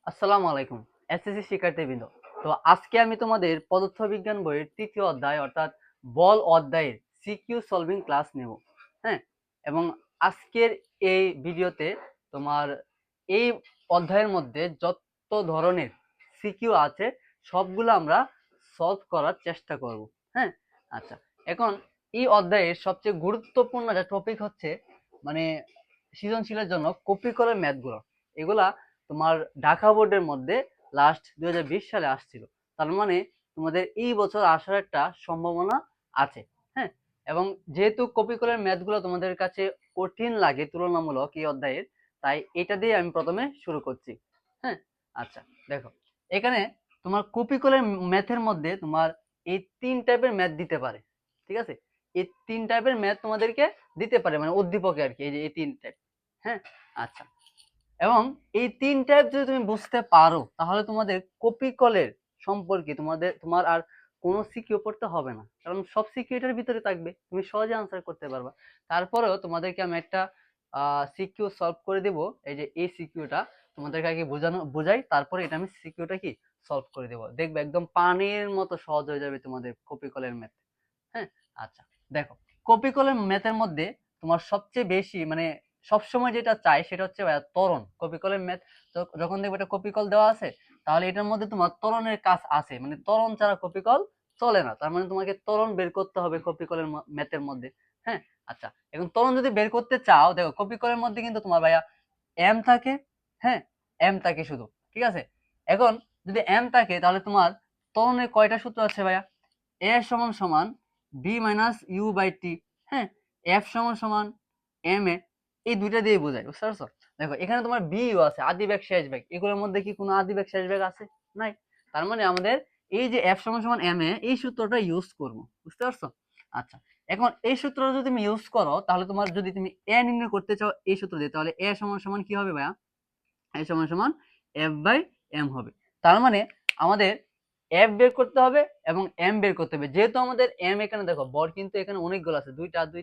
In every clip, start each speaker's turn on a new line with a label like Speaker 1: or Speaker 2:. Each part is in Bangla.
Speaker 1: আসসালামু আলাইকুম এসএসসি শিক্ষার্থীবৃন্দ। তো আজকে আমি তোমাদের পদার্থবিজ্ঞান বইয়ের তৃতীয় অধ্যায় অর্থাৎ বল অধ্যায়ের সিকিউ সলভিং ক্লাস নেব। হ্যাঁ, এবং আজকের এই ভিডিওতে তোমার এই অধ্যায়ের মধ্যে যত ধরনের সিকিউ আছে সবগুলো আমরা সলভ করার চেষ্টা করব। হ্যাঁ, আচ্ছা, এখন এই অধ্যায়ের সবচেয়ে গুরুত্বপূর্ণ একটা টপিক হচ্ছে মানে সৃজনশীলের জন্য কপি করে ম্যাথগুলো। এগুলা তোমার ঢাকা বোর্ডের মধ্যে লাস্ট 2020 সালে আসছিল। তার মানে তোমাদের এই বছর আসার একটা সম্ভাবনা আছে। হ্যাঁ, এবং যেহেতু কপি করে ম্যাথগুলো তোমাদের কাছে কঠিন লাগে তুলনামূলক এই অধ্যায়ের, তাই এটা দিয়ে আমি প্রথমে শুরু করছি। হ্যাঁ, আচ্ছা, দেখো এখানে তোমার কপি করে ম্যাথের মধ্যে তোমার এই তিন টাইপের ম্যাথ দিতে পারে। ঠিক আছে, এই তিন টাইপের ম্যাথ তোমাদেরকে দিতে পারে, মানে উদ্দীপকে আর কি, এই যে এই তিন টাইপ। হ্যাঁ, আচ্ছা, এবং এই তিন টাইপ যদি তুমি বুঝতে পারো তাহলে তোমাদের কপি কলের সম্পর্কে তোমার আর কোনো সিকিউ পড়তে হবে না, কারণ সব সিকিউ এটার ভিতরে থাকবে, তুমি সহজে আনসার করতে পারবা। তারপরেও তোমাদেরকে আমি একটা সিকিউ সলভ করে দেব। এই যে এই সিকিউটা তোমাদেরকে আগে বোঝাই, তারপরে এটা আমি সিকিউটা কি সলভ করে দেবো, দেখবে একদম পানির মতো সহজ হয়ে যাবে তোমাদের কপি কলের ম্যাথ। হ্যাঁ, আচ্ছা, দেখো কপি কলের ম্যাথের মধ্যে তোমার সবচেয়ে বেশি মানে সবসময় যেটা চাই সেটা হচ্ছে ত্বরণ। কপি কলের ম্যাথ তো যখন দেখবে এটা কপি কল দেওয়া আছে, তাহলে এটার মধ্যে তোমার ত্বরণের কাজ আছে, মানে ত্বরণ ছাড়া কপি কল চলে না। তার মানে তোমাকে ত্বরণ বের করতে হবে কপি কলের ম্যাথের মধ্যে। হ্যাঁ, আচ্ছা, এখন ত্বরণ যদি বের করতে চাও, দেখো কপি কলের মধ্যে কিন্তু তোমার ভাইয়া এম থাকে। হ্যাঁ, এম থাকে শুধু, ঠিক আছে। এখন যদি এম থাকে তাহলে তোমার ত্বরণের কয়টা সূত্র আছে ভাইয়া? এ সমান সমান B minus you by T. হ্যাঁ, এফ সমান সমান এম এ, এই দুইটা দিয়ে বোঝায়, বুঝতে পারছো? দেখো এখানে তোমার বি ইউ আছে, আদি বেগ শেষ বেগ, এগুলোর মধ্যে কি কোনো আদি বেগ শেষ বেগ আছে? নাই। তার মানে আমাদের এই যে এফ সমান সমান এম এ, এই সূত্রটা ইউজ করবো, বুঝতে পারছো? আচ্ছা, এখন এই সূত্রটা যদি তুমি ইউজ করো তাহলে তোমার যদি তুমি এ নির্ণয় করতে চাও এই সূত্র দিয়ে, তাহলে এ সমান সমান কি হবে ভাইয়া? এ সমান সমান এফ বাই এম হবে। তার মানে আমাদের এফ বের করতে হবে এবং এম বের করতে হবে। যেহেতু আমাদের এম এখানে দেখো বর কিন্তু এখানে অনেকগুলো আছে, দুইটা দুই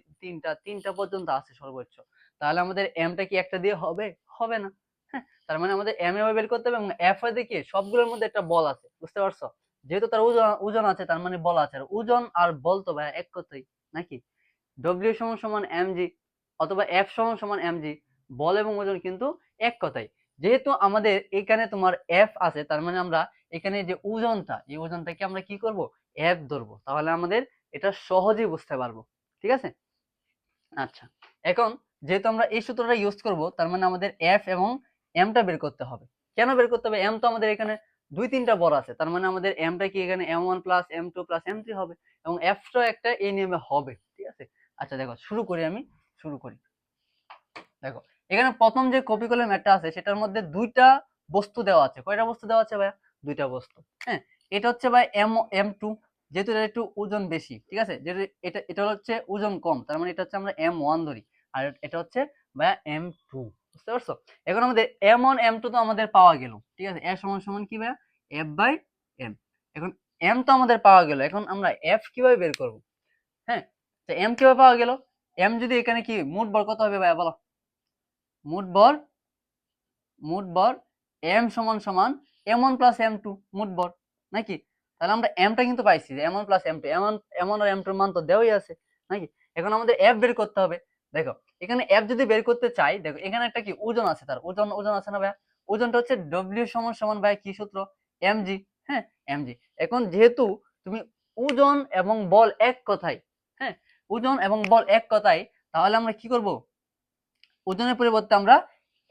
Speaker 1: তিনটা পর্যন্ত আছে সর্বোচ্চ। তাহলে আমাদের এমটা কি একটা দিয়ে হবে? হবে না। হ্যাঁ, তার মানে আমাদের এম এ বের করতে হবে এবং এফ এ দেখি সবগুলোর মধ্যে একটা বল আছে, বুঝতে পারছো? যেহেতু তার ওজন ওজন আছে, তার মানে বল আছে। আর ওজন আর বল তো ভাই এক কথাই নাকি? ডব্লিউ সমান সমান এম জি অথবা এফ সমান সমান এম জি, বল এবং ওজন কিন্তু এক কথাই। যেহেতু আমাদের এখানে তোমার এফ আছে, তার মানে আমরা এখানে যে ওজনটা, এই ওজনটাকে আমরা কি করব? এফ ধরবো, তাহলে আমাদের এটা সহজেই বুঝতে পারবো। ঠিক আছে, আচ্ছা, এখন যেহেতু আমরা এই সূত্রটা ইউজ করব, তার মানে আমাদের এফ এবং এমটা বের করতে হবে। কেন বের করতে হবে? এম তো আমাদের এখানে দুই তিনটা বড় আছে, তার মানে আমাদের এমটা কি এখানে M one plus M two plus M three হবে এবং এফটা একটা এই নিয়মে হবে। ঠিক আছে, আচ্ছা, দেখো শুরু করি। দেখো এখানে প্রথম যে কপি কলের ম্যাটটা আছে সেটার মধ্যে দুইটা বস্তু দেওয়া আছে। কয়টা বস্তু দেওয়া আছে ভাইয়া? দুইটা বস্তু। হ্যাঁ, এটা হচ্ছে ভাই এম এম টু, যেহেতু এটা একটু ওজন বেশি, ঠিক আছে, যেহেতু এটা এটা হচ্ছে ওজন কম, তার মানে এটা হচ্ছে আমরা এম ওয়ান ধরি, আর এটা হচ্ছে ভাইয়া এম টু, বুঝতে পারছো? এখন আমাদের এম ওয়ান এম টু তো আমাদের পাওয়া গেল, ঠিক আছে, এর সমান সমান কি ভাইয়া? F by M. এখন এম তো আমাদের পাওয়া গেল, এখন আমরা এফ কিভাবে বের করব? হ্যাঁ, তো এম কিভাবে পাওয়া গেল? এম যদি এখানে কি মোট বল কত হবে ভাইয়া বলো? মোট বর মোট বর এম সমান সমান M one plus M two মোট বর, নাকি? তাহলে আমরা এমটা কিন্তু পাইছি যে M one plus M two, M one আর এম টুর মান তো দেওয়াই আছে, নাকি? এখন আমাদের এফ বের করতে হবে। দেখো এখানে এফ যদি বের করতে চাই, দেখো এখানে একটা কি ওজন আছে, তার ওজন ওজন আছে না ভাইয়া? ওজনটা হচ্ছে ডব্লিউ সমান সমান ভাইয়া কি সূত্র? M G. হ্যাঁ, এম জি। এখন যেহেতু তুমি ওজন এবং বল এক কথাই, হ্যাঁ, ওজন এবং বল এক কথাই, তাহলে আমরা কি করব? ওজনের পরিবর্তে আমরা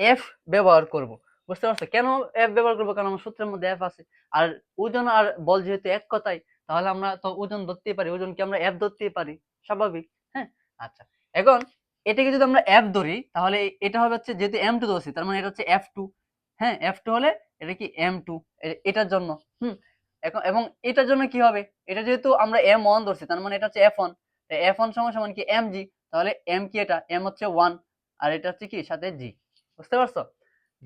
Speaker 1: এফ ব্যবহার করব, বুঝতে পারছো? কেন এফ ব্যবহার করবো? কারণ আমার সূত্রের মধ্যে এফ আছে। আর ওজন আর বল যেহেতু এক কথাই, তাহলে আমরা তো ওজন ধরতেই পারি, ওজনকে আমরা এফ ধরতেই পারি, স্বাভাবিক। হ্যাঁ, আচ্ছা, এখন এটাকে যদি আমরা এফ ধরি তাহলে এটা হবে হচ্ছে, যেহেতু এম টু ধরছি তার মানে এটা হচ্ছে এফ টু। হ্যাঁ, এফ টু হলে এটা কি এম টু, এটার জন্য। হুম, এখন এবং এটার জন্য কি হবে? এটা যেহেতু আমরা এম ওয়ান ধরছি তার মানে এটা হচ্ছে এফ ওয়ান। এফ ওয়ান সমান সমান কি এম জি, তাহলে এম কি এটা এম হচ্ছে ওয়ান, আর এটা হচ্ছে কি সাথে জি, বুঝতে পারছো?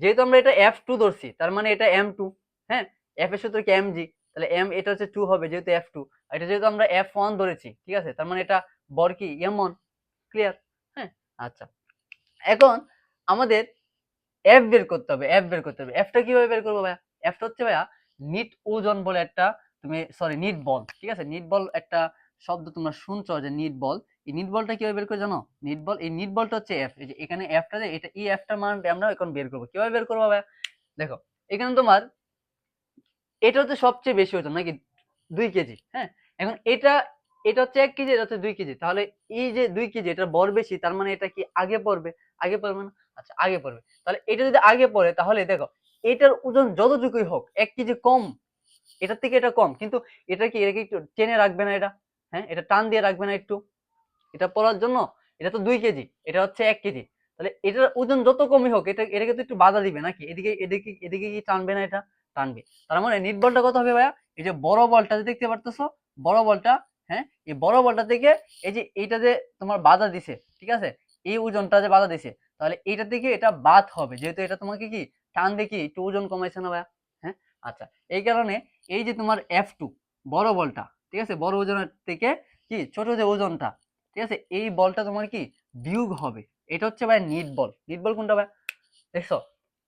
Speaker 1: যেহেতু আমরা এটা এফ টু ধরছি তার মানে এটা এম টু। হ্যাঁ, এফ এর সূত্র কি এম জি, তাহলে এম এটা হচ্ছে টু হবে যেহেতু এফ টু। এটা যেহেতু আমরা এফ ওয়ান ধরেছি, ঠিক আছে, তার মানে এটা বর কি এম ওয়ান। ক্লিয়ার? হ্যাঁ, আচ্ছা, এখন আমাদের এফ বের করতে হবে, এফ বের করতে হবে। এফটা কিভাবে বের করবো ভাইয়া? এফটা হচ্ছে ভাইয়া নিট ওজন বলে একটা, তুমি সরি নিট বল, ঠিক আছে, নিট বল একটা শব্দ তোমরা শুনছো যে নিট বল। এই নিট বলটা কিভাবে বের করে জানো? নিট বল, এই নিট বলটা হচ্ছে এফ। এই যে এখানে এফটা, যে এটা এই এফটার মান আমরা এখন বের করবো। কিভাবে বের করবো ভাইয়া? দেখো এখানে তোমার এটা হচ্ছে সবচেয়ে বেশি ওজন নাকি, 2 কেজি। হ্যাঁ, এখন এটা এটা হচ্ছে 1 কেজি, এটা হচ্ছে 2 কেজি। তাহলে এই যে 2 কেজি, এটার ভর বেশি, তার মানে এটা কি আগে পড়বে? আগে পড়বে না? আচ্ছা আগে পড়বে। তাহলে এটা যদি আগে পড়ে, তাহলে দেখো এটার ওজন যতটুকুই হোক 1 কেজি কম, এটার থেকে এটা কম, কিন্তু এটা কি একটু টেনে রাখবে না এটা? হ্যাঁ, এটা টান দিয়ে রাখবে না একটু এটা পড়ার জন্য? এটা তো 2 কেজি, এটা হচ্ছে 1 কেজি। তাহলে এটার ওজন যত কমই হোক, এটাকে তো একটু বাধা দিবে নাকি? এদিকে এদিকে এদিকে কি টানবে না? এটা টানবে। তার মানে নিট বলটা কত হবে ভাইয়া? এই যে বড় বলটা দেখতে পারতেছো, বড় বলটা, হ্যাঁ, এই বড় বলটা থেকে এই যে এইটা যে তোমার বাধা দিছে, ঠিক আছে, এই ওজনটা যে বাধা দিছে, তাহলে এইটা থেকে এটা বাদ হবে, যেহেতু এটা তোমাকে কি টান দিয়ে কি একটু ওজন কমাইছে না ভাইয়া? হ্যাঁ, আচ্ছা, এই কারণে এই যে তোমার F2 বড় বলটা, ঠিক আছে, বড় ওজনের থেকে কি ছোট যে ওজনটা, ঠিক আছে, এই বলটা তোমার কি বিয়োগ হবে। এটা হচ্ছে ভাই নিট বল। নিট বল কোনটা ভাই? দেখছো,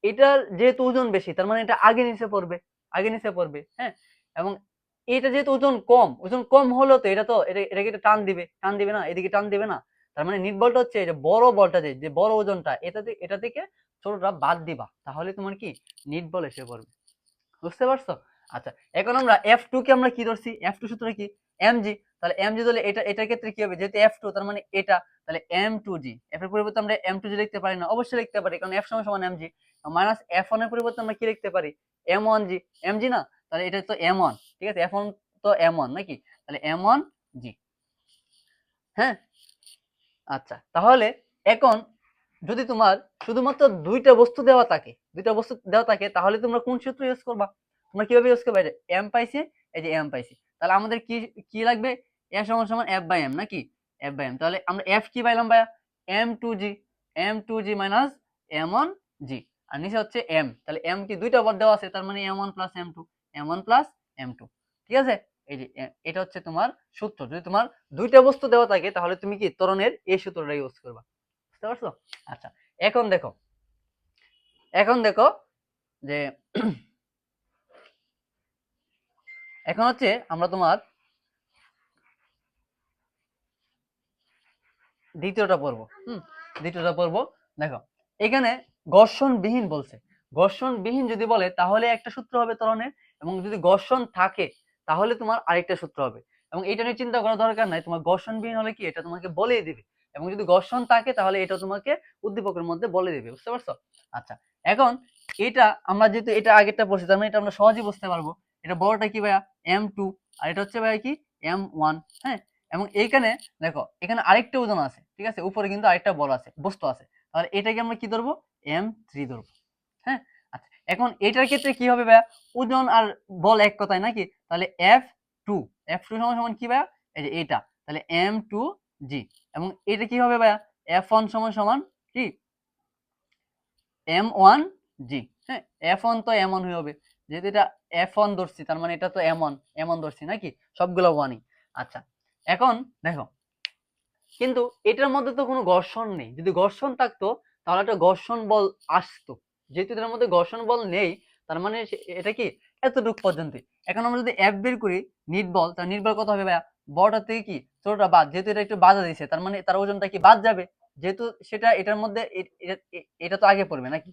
Speaker 1: এটার যেহেতু ওজন বেশি, তার মানে এটা আগে নিচে পড়বে, আগে নিচে পড়বে। হ্যাঁ, এবং এটা যেহেতু ওজন কম, ওজন কম হলেও তো এটাকে এটা টান দিবে, টান দিবে না? এদিকে টান দিবে না? তার মানে নিট বলটা হচ্ছে এই যে বড় বলটা, যে বড় ওজনটা, এটা থেকে ছোটটা বাদ দিবা, তাহলে তোমার কি নিট বল এসে পড়বে। বুঝতে পারছো? আচ্ছা, এখন আমরা F2 কে আমরা কি ধরছি? F2 সূত্রটা কি? mg। তাহলে mg ধরলে এটার ক্ষেত্রে কি হবে? যেহেতু F2, তার মানে এটা, তাহলে m2g। f এর পরিবর্তে আমরা m2g লিখতে পারি না? অবশ্যই লিখতে পারি, কারণ f সমান সমান mg। মাইনাস f1 এর পরিবর্তে আমরা কি লিখতে পারি? m1g। mg না? তাহলে এটা তো m1, ঠিক আছে, f1 তো m1 নাকি? তাহলে m1g। হ্যাঁ, আচ্ছা, তাহলে এখন যদি তোমার শুধুমাত্র দুইটা বস্তু দেওয়া থাকে, তাহলে তোমরা কোন সূত্র ইউজ করবা? তোমরা কিভাবে ইউজ করবা? এম পাইছি, এই যে এম পাইছি, তাহলে আমাদের কি কি লাগবে? এ সমান সমান এফ বাই এম নাকি? F by M. তাহলে আমরা এফ কি পাইলাম ভাইয়া? m2g, m2g minus m1g। আর নিচে হচ্ছে এম, তাহলে এম কি দুইটা বার দেওয়া আছে, তার মানে m1 plus m2, m1 plus m2। ঠিক আছে, এই যে এটা হচ্ছে তোমার সূত্র। যদি তোমার দুইটা বস্তু দেওয়া থাকে, তাহলে তুমি কি ত্বরণের এই সূত্রটা ইউজ করবা। বুঝতে পারছো? আচ্ছা, এখন দেখো, এখন দেখো যে এখন হচ্ছে আমরা তোমার দ্বিতীয়টা পড়বো। দ্বিতীয়টা পড়বো। দেখো এখানে ঘর্ষণবিহীন বলছে। ঘর্ষণবিহীন যদি বলে, তাহলে একটা সূত্র হবে ত্বরণের, এবং যদি ঘর্ষণ থাকে, তাহলে তোমার আরেকটা সূত্র হবে। এবং এটা নিয়ে চিন্তা করার দরকার নাই, তোমার ঘর্ষণবিহীন হলে কি এটা তোমাকে বলেই দিবে, এবং যদি ঘর্ষণ থাকে, তাহলে এটা তোমাকে উদ্দীপকের মধ্যে বলে দিবে। বুঝতে পারছো? আচ্ছা, এখন এটা আমরা যেহেতু এটা আগেরটা পড়ছি, তার মানে এটা আমরা সহজেই বুঝতে পারবো। এটা বড়টা কি ভাইয়া? m2, আর এটা হচ্ছে ভাইয়া কি m1। হ্যাঁ, এবং এইখানে দেখো এখানে আরেকটা ওজন আছে, ঠিক আছে, উপরে কিন্তু আরেকটা বল আছে, বস্তু আছে, তাহলে এটাকে আমরা কি ধরবো? m3 ধরবো। হ্যাঁ, আচ্ছা, এখন এটার ক্ষেত্রে কি হবে ভাইয়া? ওজন আর বল এক কথায় নাকি? তাহলে F2, F2 সমান সমান কি ভাইয়া? এই যে এটা, তাহলে m2g। এবং এটা কি হবে ভাইয়া? F1 সমান সমান কি m1g। হ্যাঁ, F1 তো m1 হয়ে হবে, যেহেতু এটা F1 ধরছি, তার মানে এটা তো m1 ধরছি নাকি? সবগুলো 1ই। আচ্ছা, এখন দেখো, কিন্তু এটার মধ্যে তো কোনো ঘর্ষণ নেই। যদি ঘর্ষণ থাকতো, তাহলে একটা ঘর্ষণ বল আসতো। যেহেতু এটার মধ্যে ঘর্ষণ বল নেই, তার মানে এটা কি এতটুক পর্যন্ত। এখন আমরা যদি এফ বের করি নিট বল, তাহলে নিট বল কত হবে ভাইয়া? বড়টা থেকে কি ছোটটা বাদ, যেহেতু এটা একটু বাধা দিছে, তার মানে তার ওজনটা কি বাদ যাবে, যেহেতু সেটা এটার মধ্যে এটা তো আগে পড়বে নাকি?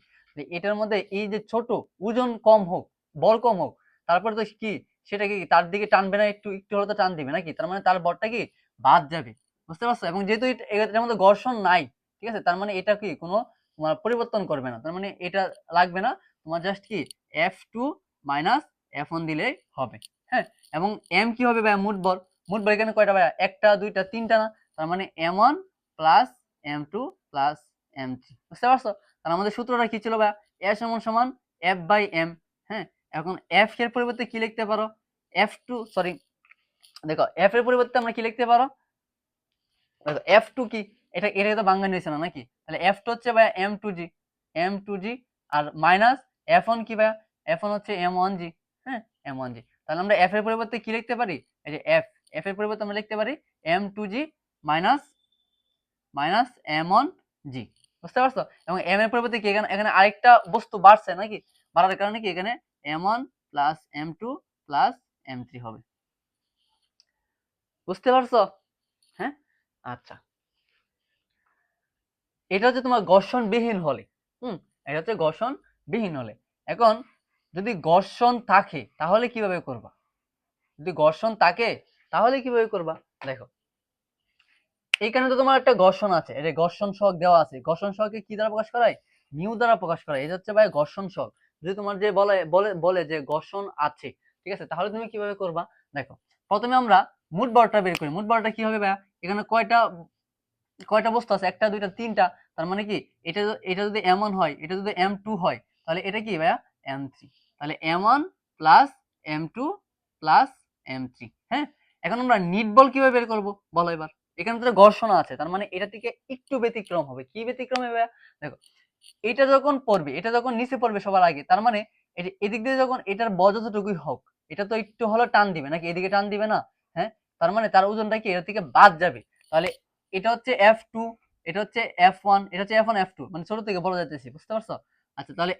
Speaker 1: এটার মধ্যে এই যে ছোট, ওজন কম হোক, বল কম হোক, তারপরে তো কি সেটা কি তার দিকে টানবে না? একটু একটু হলে তো টান দিবে নাকি? তার মানে তার বলটা কি বাদ যাবে। বুঝতে পারছো? এবং যেহেতু এটার মধ্যে ঘর্ষণ নাই, ঠিক আছে, তার মানে এটা কি কোনো তোমার পরিবর্তন করবে না, তার মানে এটা লাগবে না, তোমার জাস্ট কি F2 মাইনাস F1 দিলেই হবে। হ্যাঁ, এবং m কি হবে ভাই? মোট বল। মোট বল এখানে কয়টা ভাই? একটা, দুইটা, তিনটা না? তার মানে m1 plus m2 plus m3। বুঝতে পারছো? তাহলে আমাদের সূত্রটা কি ছিল ভাই? a সমান সমান f বাই m। হ্যাঁ, এখন f এর পরিবর্তে কি লিখতে পারো? F2, সরি, দেখো f এর পরিবর্তে আমরা কি লিখতে পারো? F2 কি? এটা তো বাংলা নিয়েছে না নাকি? তাহলে F2 হচ্ছে ভাই M2G, M2G, আর মাইনাস F1 কি ভাই? F1 হচ্ছে M1G। হ্যাঁ, M1G। তাহলে আমরা F এর পরিবর্তে কি লিখতে পারি? এই যে F এর পরিবর্তে আমরা লিখতে পারি M2G মাইনাস মাইনাস M1G। বুঝতে পারছো? এবং m এর পরিবর্তে কি এখানে এখানে আরেকটা বস্তু বাড়ছে নাকি, বাড়ার কারণে কি এখানে m1 plus m2 plus m3 হবে। বুঝতে পারছো? হ্যাঁ, আচ্ছা, এটা হচ্ছে তোমার ঘর্ষণবিহীন হলে। এটা হচ্ছে ঘর্ষণবিহীন হলে। এখন যদি ঘর্ষণ থাকে তাহলে কিভাবে করবা? যদি ঘর্ষণ থাকে তাহলে কিভাবে করবা? দেখো, এইখানে তো তোমার একটা ঘর্ষণ আছে, এটা ঘর্ষণ সহগ দেওয়া আছে। ঘর্ষণ সহগকে কি দ্বারা প্রকাশ করা হয়? মিউ দ্বারা প্রকাশ করা হয়। এটা হচ্ছে ভাই ঘর্ষণ সহগ। যদি তোমার যে বলে বলে বলে যে ঘর্ষণ আছে, ঠিক আছে, তাহলে তুমি কিভাবে করবা? দেখো, প্রথমে আমরা মোট বলটা বের করি। মোট বলটা কি হবে ভাইয়া? এখানে কয়টা কয়টা বস্তু আছে? একটা, দুইটা, তিনটা। তার মানে কি এটা যদি m1 হয়, এটা যদি m2 হয়, তাহলে এটা কি ভাইয়া? m3। তাহলে m1 plus m2 plus m3। হ্যাঁ, এখন আমরা নিট বল কিভাবে বের করব বলো এবার? এখানে তো ঘর্ষণ আছে, তার মানে এটা থেকে একটু ব্যতিক্রম হবে। কি ব্যতিক্রম হবে ভাইয়া? দেখো, এটা যখন পড়বে, এটা যখন নিচে পড়বে সবার আগে, তার মানে এদিক দিয়ে যখন এটার বল যতটুকুই হোক, এটা তো একটু হলো টান দিবে নাকি, এদিকে টান দিবে না? হ্যাঁ, তার মানে তার ওজনটা কি এটা থেকে বাদ যাবে। তাহলে এটা হচ্ছে F2, এটা হচ্ছে F1, এটা হচ্ছে F1 F2, মানে ছোট থেকে বড় যাইতেছি, বুঝতে পারছো? আচ্ছা, তাহলে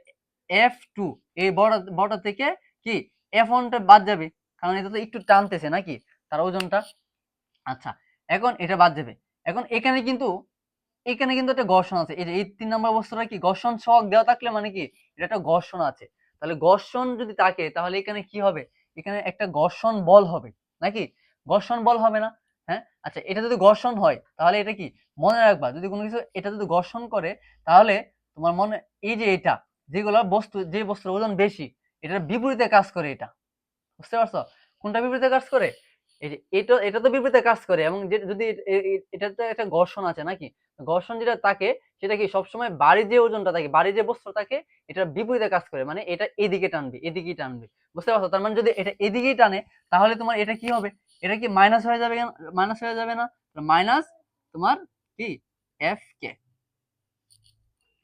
Speaker 1: F2 এই বড় থেকে কি F1 টা বাদ যাবে, কারণ এটা তো একটু টানতেছে নাকি তার ওজনটা। আচ্ছা, এখন এটা বাদ যাবে। এখন এখানে কিন্তু একটা ঘর্ষণ আছে। এই যে এই 3 নাম্বার বস্তুটা কি ঘর্ষণ সহগ দেওয়া থাকলে মানে কি এটা একটা ঘর্ষণ আছে। তাহলে ঘর্ষণ যদি থাকে তাহলে এখানে কি হবে? এখানে একটা ঘর্ষণ বল হবে নাকি? ঘর্ষণ বল হবে না? হ্যাঁ, আচ্ছা, এটা যদি ঘর্ষণ হয় তাহলে এটা কি মনে রাখবা, যদি কোনো কিছু এটা যদি ঘর্ষণ করে তাহলে তোমার মনে, এই যে এটা যেগুলো বস্তু, যে বস্তুর ওজন বেশি, এটার বিপরীতে কাজ করে এটা। বুঝতে পারছো? কোনটা বিপরীতে কাজ করে? এই যে এটা তো বিপরীতে কাজ করে। এবং যদি এটা তো একটা ঘর্ষণ আছে নাকি, ঘর্ষণ যেটা থাকে সেটা কি সবসময় বাড়ি যে ওজনটা থাকে, বাড়ি যে বস্তু থাকে, এটার বিপরীতে কাজ করে, মানে এটা এদিকে টানবে, এদিকেই টানবে। বুঝতে পারছো? তার মানে যদি এটা এদিকেই টানে তাহলে তোমার এটা কি হবে? এটা কি মাইনাস হয়ে যাবে? মাইনাস হয়ে যাবে না? মাইনাস তোমার কি এফ কে।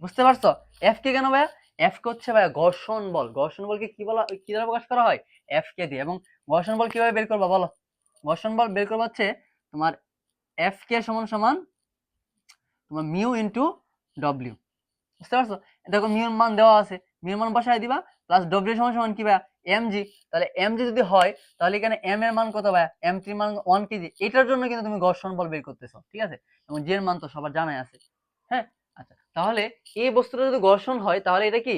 Speaker 1: বুঝতে পারছো? এফ কে কেন ভাইয়া? এফ কে হচ্ছে ভাইয়া ঘর্ষণ বল। ঘর্ষণ বলকে কি বলা, কি দ্বারা প্রকাশ করা হয়? এফ কে দিয়ে। এবং ঘর্ষণ বল কিভাবে বের করবা বলো? ঘর্ষণ বল বের করবা হচ্ছে তোমার এফ কে সমান সমান তোমার মিউ ইন্টু ডব্লিউ। বুঝতে পারছো? দেখো মিউর মান দেওয়া আছে, মিউর মান বসায় দিবা, প্লাস ডব্লিউ সমান সমান কি ভাইয়া? এমজি। তাহলে এমজি যদি হয় তাহলে এখানে এম এর মান কত ভাইয়া? এম টির মান 1 কেজি। এটার জন্য কিন্তু তুমি ঘর্ষণ বল বের করতেছো, ঠিক আছে? এবং জি এর মান তো সবার জানাই আছে। হ্যাঁ, আচ্ছা, তাহলে এই বস্তুটা যদি ঘর্ষণ হয় তাহলে এটা কি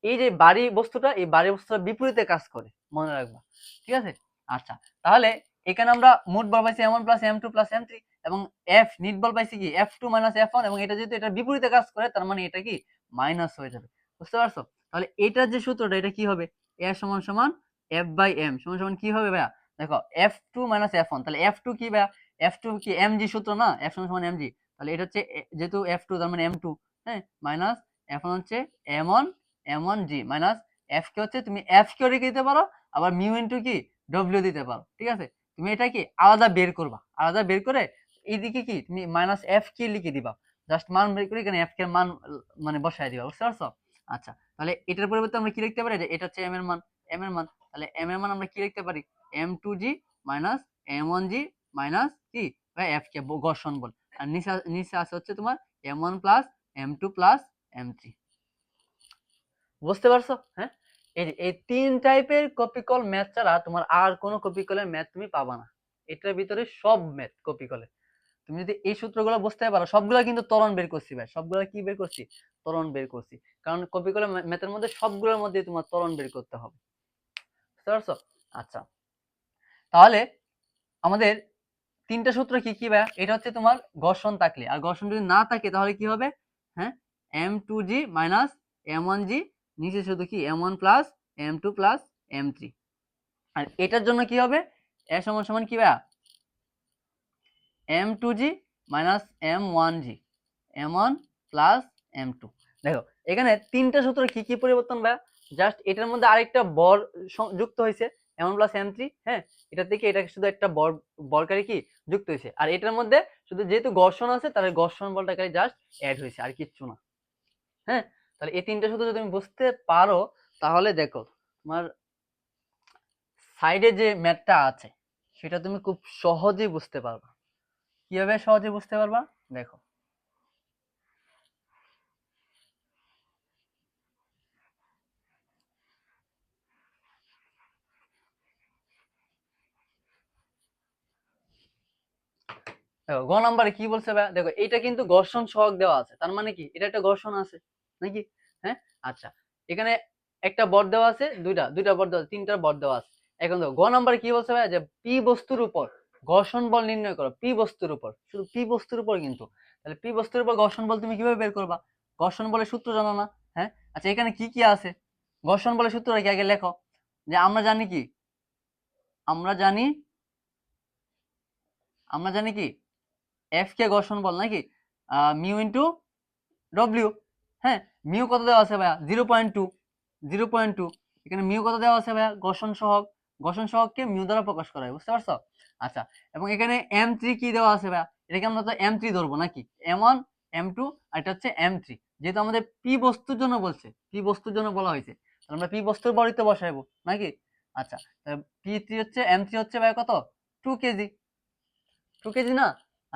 Speaker 1: এই যে বাড়ি বস্তুটা, এই বাড়ি বস্তুটা বিপরীতে কাজ করে, মনে রাখবা, ঠিক আছে? আচ্ছা, তাহলে এখানে আমরা মোট বল পাইছি m1 plus m2 plus m3, এবং এফ নিট বল পাইছি কি f2 মাইনাস f1, এবং এটা যেহেতু এটা বিপরীতে কাজ করে তার মানে এটা কি মাইনাস হয়ে যাবে। বুঝতে পারছো? তাহলে এটার যে সূত্রটা এটা কি হবে? a সমান সমান f বাই m সমান সমান কি হবে ভাইয়া? দেখো, f2 মাইনাস f1, তাহলে f2 কি ভাইয়া? f2 কি mg সূত্র না, f সমান সমান mg। তাহলে এটা হচ্ছে যেহেতু f2 তার মানে m2, হ্যাঁ, মাইনাস f1 হচ্ছে m1 m1g, মাইনাস f কে হচ্ছে তুমি f কে রেখে দিতে পারো, আবার মিউ ইনটু কি w দিতে পারো, ঠিক আছে? তুমি এটা কি আলাদা বের করবা, আলাদা বের করে এইদিকে কি তুমি মাইনাস এফ কে লিখে দিবা, জাস্ট মান বের করে এখানে এফ কে মান মানে বসায় দিবা। বুঝতে পারছো? আচ্ছা, তাহলে এটার পরিবর্তে আমরা কি লিখতে পারি? যে এটা হচ্ছে এম এর মান, এম এর মান, তাহলে এম এর মান আমরা কি লিখতে পারি? m2g মাইনাস m1g মাইনাস কি এফ কে ঘর্ষণ বল। আর নিচে আছে হচ্ছে তোমার m1 plus m2 plus m3। বুঝতে পারছো? হ্যাঁ, এই যে এই 3 টাইপের কপিকল ম্যাথ ছাড়া তোমার আর কোনো কপিকলের ম্যাথ তুমি পাবা না। এটার ভিতরে সব ম্যাথ কপিকলে। তুমি যদি এই সূত্রগুলো বুঝতে পারো, সবগুলা কিন্তু ত্বরণ বের করছি ভাই, সবগুলা কি বের করছি? ত্বরণ বের করছি। কারণ কপিকলের ম্যাথের মধ্যে সবগুলোর মধ্যে তোমার ত্বরণ বের করতে হবে। বুঝতে পারছো? আচ্ছা, তাহলে আমাদের 3টা সূত্র কি কি ভাই? এটা হচ্ছে তোমার ঘর্ষণ থাকলে, আর ঘর্ষণ যদি না থাকে তাহলে কি হবে? হ্যাঁ, m2g মাইনাস m1g, নিচে শুধু কি m1 plus m2 plus m3। আর এটার জন্য কি হবে? এ সমান সমান কি ভাই? m2g minus m1g, m1 plus m2। দেখো, এখানে 3টা সূত্র কি কি পরিবর্তন ভাই? জাস্ট এটার মধ্যে আরেকটা বর যুক্ত হয়েছে, m1 প্লাস m3। হ্যাঁ, এটা থেকে এটা শুধু একটা বরকারি কি যুক্ত হয়েছে, আর এটার মধ্যে শুধু যেহেতু ঘর্ষণ আছে তাহলে ঘর্ষণ বলটা জাস্ট অ্যাড হয়েছে, আর কিচ্ছু না। হ্যাঁ, তাহলে এই 3টা সূত্র যদি তুমি বুঝতে পারো তাহলে দেখো তোমার সাইডে যে ম্যাথটা আছে সেটা তুমি খুব সহজেই বুঝতে পারবা। কিভাবে সহজে বুঝতে পারবা? দেখো, দেখো গ নাম্বারে কি বলছে ভাইয়া, দেখো এটা কিন্তু ঘর্ষণ সহগ দেওয়া আছে, তার মানে কি এটা একটা ঘর্ষণ আছে নাকি? হ্যাঁ, আচ্ছা এখানে একটা বর দেওয়া আছে, দুইটা বর দেওয়া আছে, তিনটা বর দেওয়া আছে। এখন দেখো গ নাম্বারে কি বলছে ভাইয়া, যে পি বস্তুর উপর ঘর্ষণ বল নির্ণয় করো। পি বস্তুর উপর, শুধু পি বস্তুর উপর কিন্তু। তাহলে পি বস্তুর উপর ঘর্ষণ বল তুমি কিভাবে বের করবা? ঘর্ষণ বলের সূত্র জানো না? হ্যাঁ, আচ্ছা এখানে কি কি আছে? ঘর্ষণ বলের সূত্রটা কি আগে লেখো। যে আমরা জানি কি, আমরা জানি আমরা জানি কি এফ কে ঘর্ষণ বল নাকি, মিউ ইন্টু ডব্লিউ। হ্যাঁ, মিউ কত দেওয়া আছে ভাইয়া? 0.2। 0.2 এখানে মিউ কত দেওয়া আছে ভাইয়া? ঘর্ষণ সহগ। ঘর্ষণ সহগকে মিউ দ্বারা প্রকাশ করা হয়, বুঝতে পারছো? আচ্ছা, এবং এখানে M3 কি দেওয়া আছে ভাইয়া? এটাকে আমরা তো M3 ধরবো নাকি, M1 M2 আর এটা হচ্ছে M3। যেহেতু আমাদের পি বস্তুর জন্য বলছে, পি বস্তুর জন্য বলা হয়েছে, তাহলে আমরা পি বস্তুর বর্গিত বসাইবো নাকি। আচ্ছা, P3 হচ্ছে M3 হচ্ছে ভাইয়া কত? 2 কেজি। 2 কেজি না?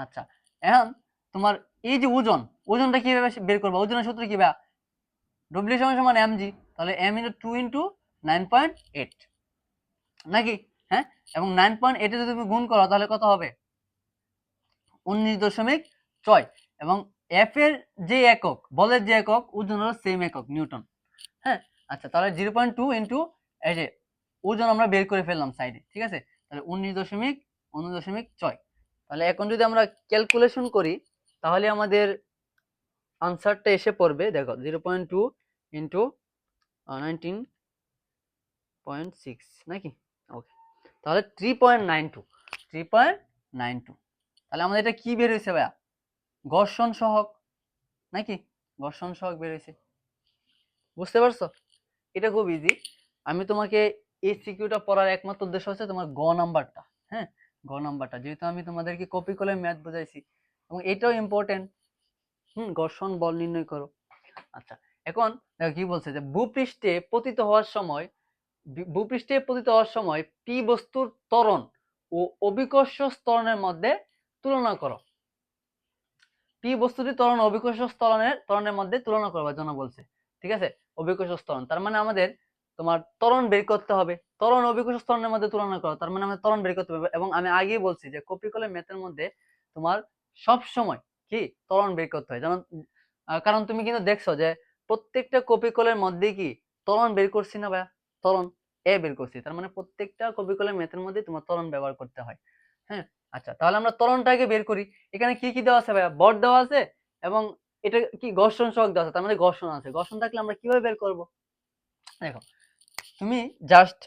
Speaker 1: আচ্ছা, এখন তোমার এই যে ওজন, ওজনটা কিভাবে বের করবা? ওজনের সূত্র কি ভাইয়া? ডব্লিউ সমান সমান mg, তাহলে m ইন্টু 2 ইন্টু 9.8 নাকি? হ্যাঁ, এবং 9.8 যদি তুমি গুণ করো তাহলে কত হবে? 19.6। এবং এফ এর যে একক, বলের যে একক, ওজনেরও সেম একক, নিউটন। হ্যাঁ, আচ্ছা তাহলে 0.2 ইন্টু এই যে ওজন আমরা বের করে ফেললাম সাইডে, ঠিক আছে? তাহলে 19.6। তাহলে এখন যদি আমরা ক্যালকুলেশন করি তাহলে আমাদের আনসারটা এসে পড়বে, দেখো 0.2 ইন্টু 19.6 নাকি? ওকে, তাহলে 3.92। 3.92, তাহলে আমাদের এটা কি বের হয়েছে ভাইয়া? ঘর্ষণ সহগ নাকি? ঘর্ষণ সহগ বের হয়েছে, বুঝতে পারছো? এটা খুব ইজি। আমি তোমাকে এই সিকিউটা পড়ার একমাত্র উদ্দেশ্য হচ্ছে তোমার গ নাম্বারটা। হ্যাঁ, গ নাম্বারটা যেহেতু আমি তোমাদেরকে কপি করে ম্যাথ বোঝাইছি এবং এটাও ইম্পর্টেন্ট। ঘর্ষণ বল নির্ণয় করো। আচ্ছা, এখন দেখো কি বলছে, যে ভূপৃষ্ঠে পতিত হওয়ার সময় পি বস্তুর ত্বরণ ও অভিকর্ষ ত্বরণের মধ্যে তুলনা করো। পি বস্তুটি ত্বরণ ও অভিকর্ষ ত্বরণের মধ্যে তুলনা করবার জন্য বলছে, ঠিক আছে? অভিকর্ষ ত্বরণ তার মানে আমাদের তোমার ত্বরণ বের করতে হবে। ত্বরণ অভিকর্ষ ত্বরণের মধ্যে তুলনা করো, তার মানে আমাদের ত্বরণ বের করতে হবে। এবং আমি আগেই বলছি যে কপি কলে ম্যাথের মধ্যে তোমার সব সময় কি ত্বরণ বের করতে হয়, যেমন কারণ তুমি কিন্তু দেখছো যে প্রত্যেকটা কপি কলের মধ্যে কি ত্বরণ বের করছি না ভাইয়া? ত্বরণ এ বের করছি, তার মানে প্রত্যেকটা কপি কলের ম্যাথের মধ্যে তোমার ত্বরণ ব্যবহার করতে হয়। হ্যাঁ, আচ্ছা তাহলে আমরা ত্বরণটাকে বের করি। এখানে কি কি দেওয়া আছে ভাইয়া? বর দেওয়া আছে এবং এটা কি ঘর্ষণ সহগ দেওয়া আছে, তার মানে ঘর্ষণ আছে। ঘর্ষণ থাকলে আমরা কিভাবে বের করব? দেখো তুমি জাস্ট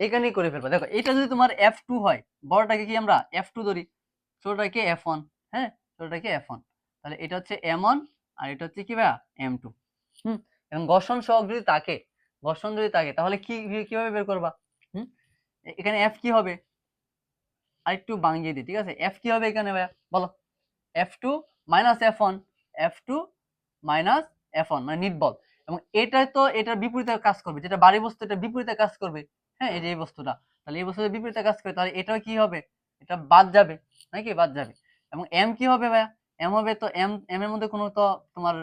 Speaker 1: এখানেই করে ফেলবা। দেখো এটা যদি তোমার F2 হয়, বড়টাকে কি আমরা F2 ধরি, ছোটটাকে F1। হ্যাঁ, ছোটটাকে F1, তাহলে এটা হচ্ছে M1 আর এটা হচ্ছে কি ভাইয়া? M2। এবং ঘর্ষণ সহগ যদি থাকে, ঘর্ষণ যদি থাকে তাহলে কিভাবে বের করবা? এখানে F কি হবে? আরেকটু ভাঙিয়ে দিই, ঠিক আছে? F কি হবে এখানে ভাইয়া বলো? F2 minus F1, F2 minus F1 মানে নিট বল। এবং এটাই তো এটার বিপরীতে কাজ করবে, যেটা বাড়ি বস্তু এটা বিপরীতে কাজ করবে। হ্যাঁ, এই যে এই বস্তুটা, তাহলে এই বস্তুটা বিপরীতে কাজ করে, তাহলে এটাও কি হবে? এটা বাদ যাবে নাকি? বাদ যাবে। এবং M কি হবে ভাইয়া? M হবে তো M এর মধ্যে কোনো তো তোমার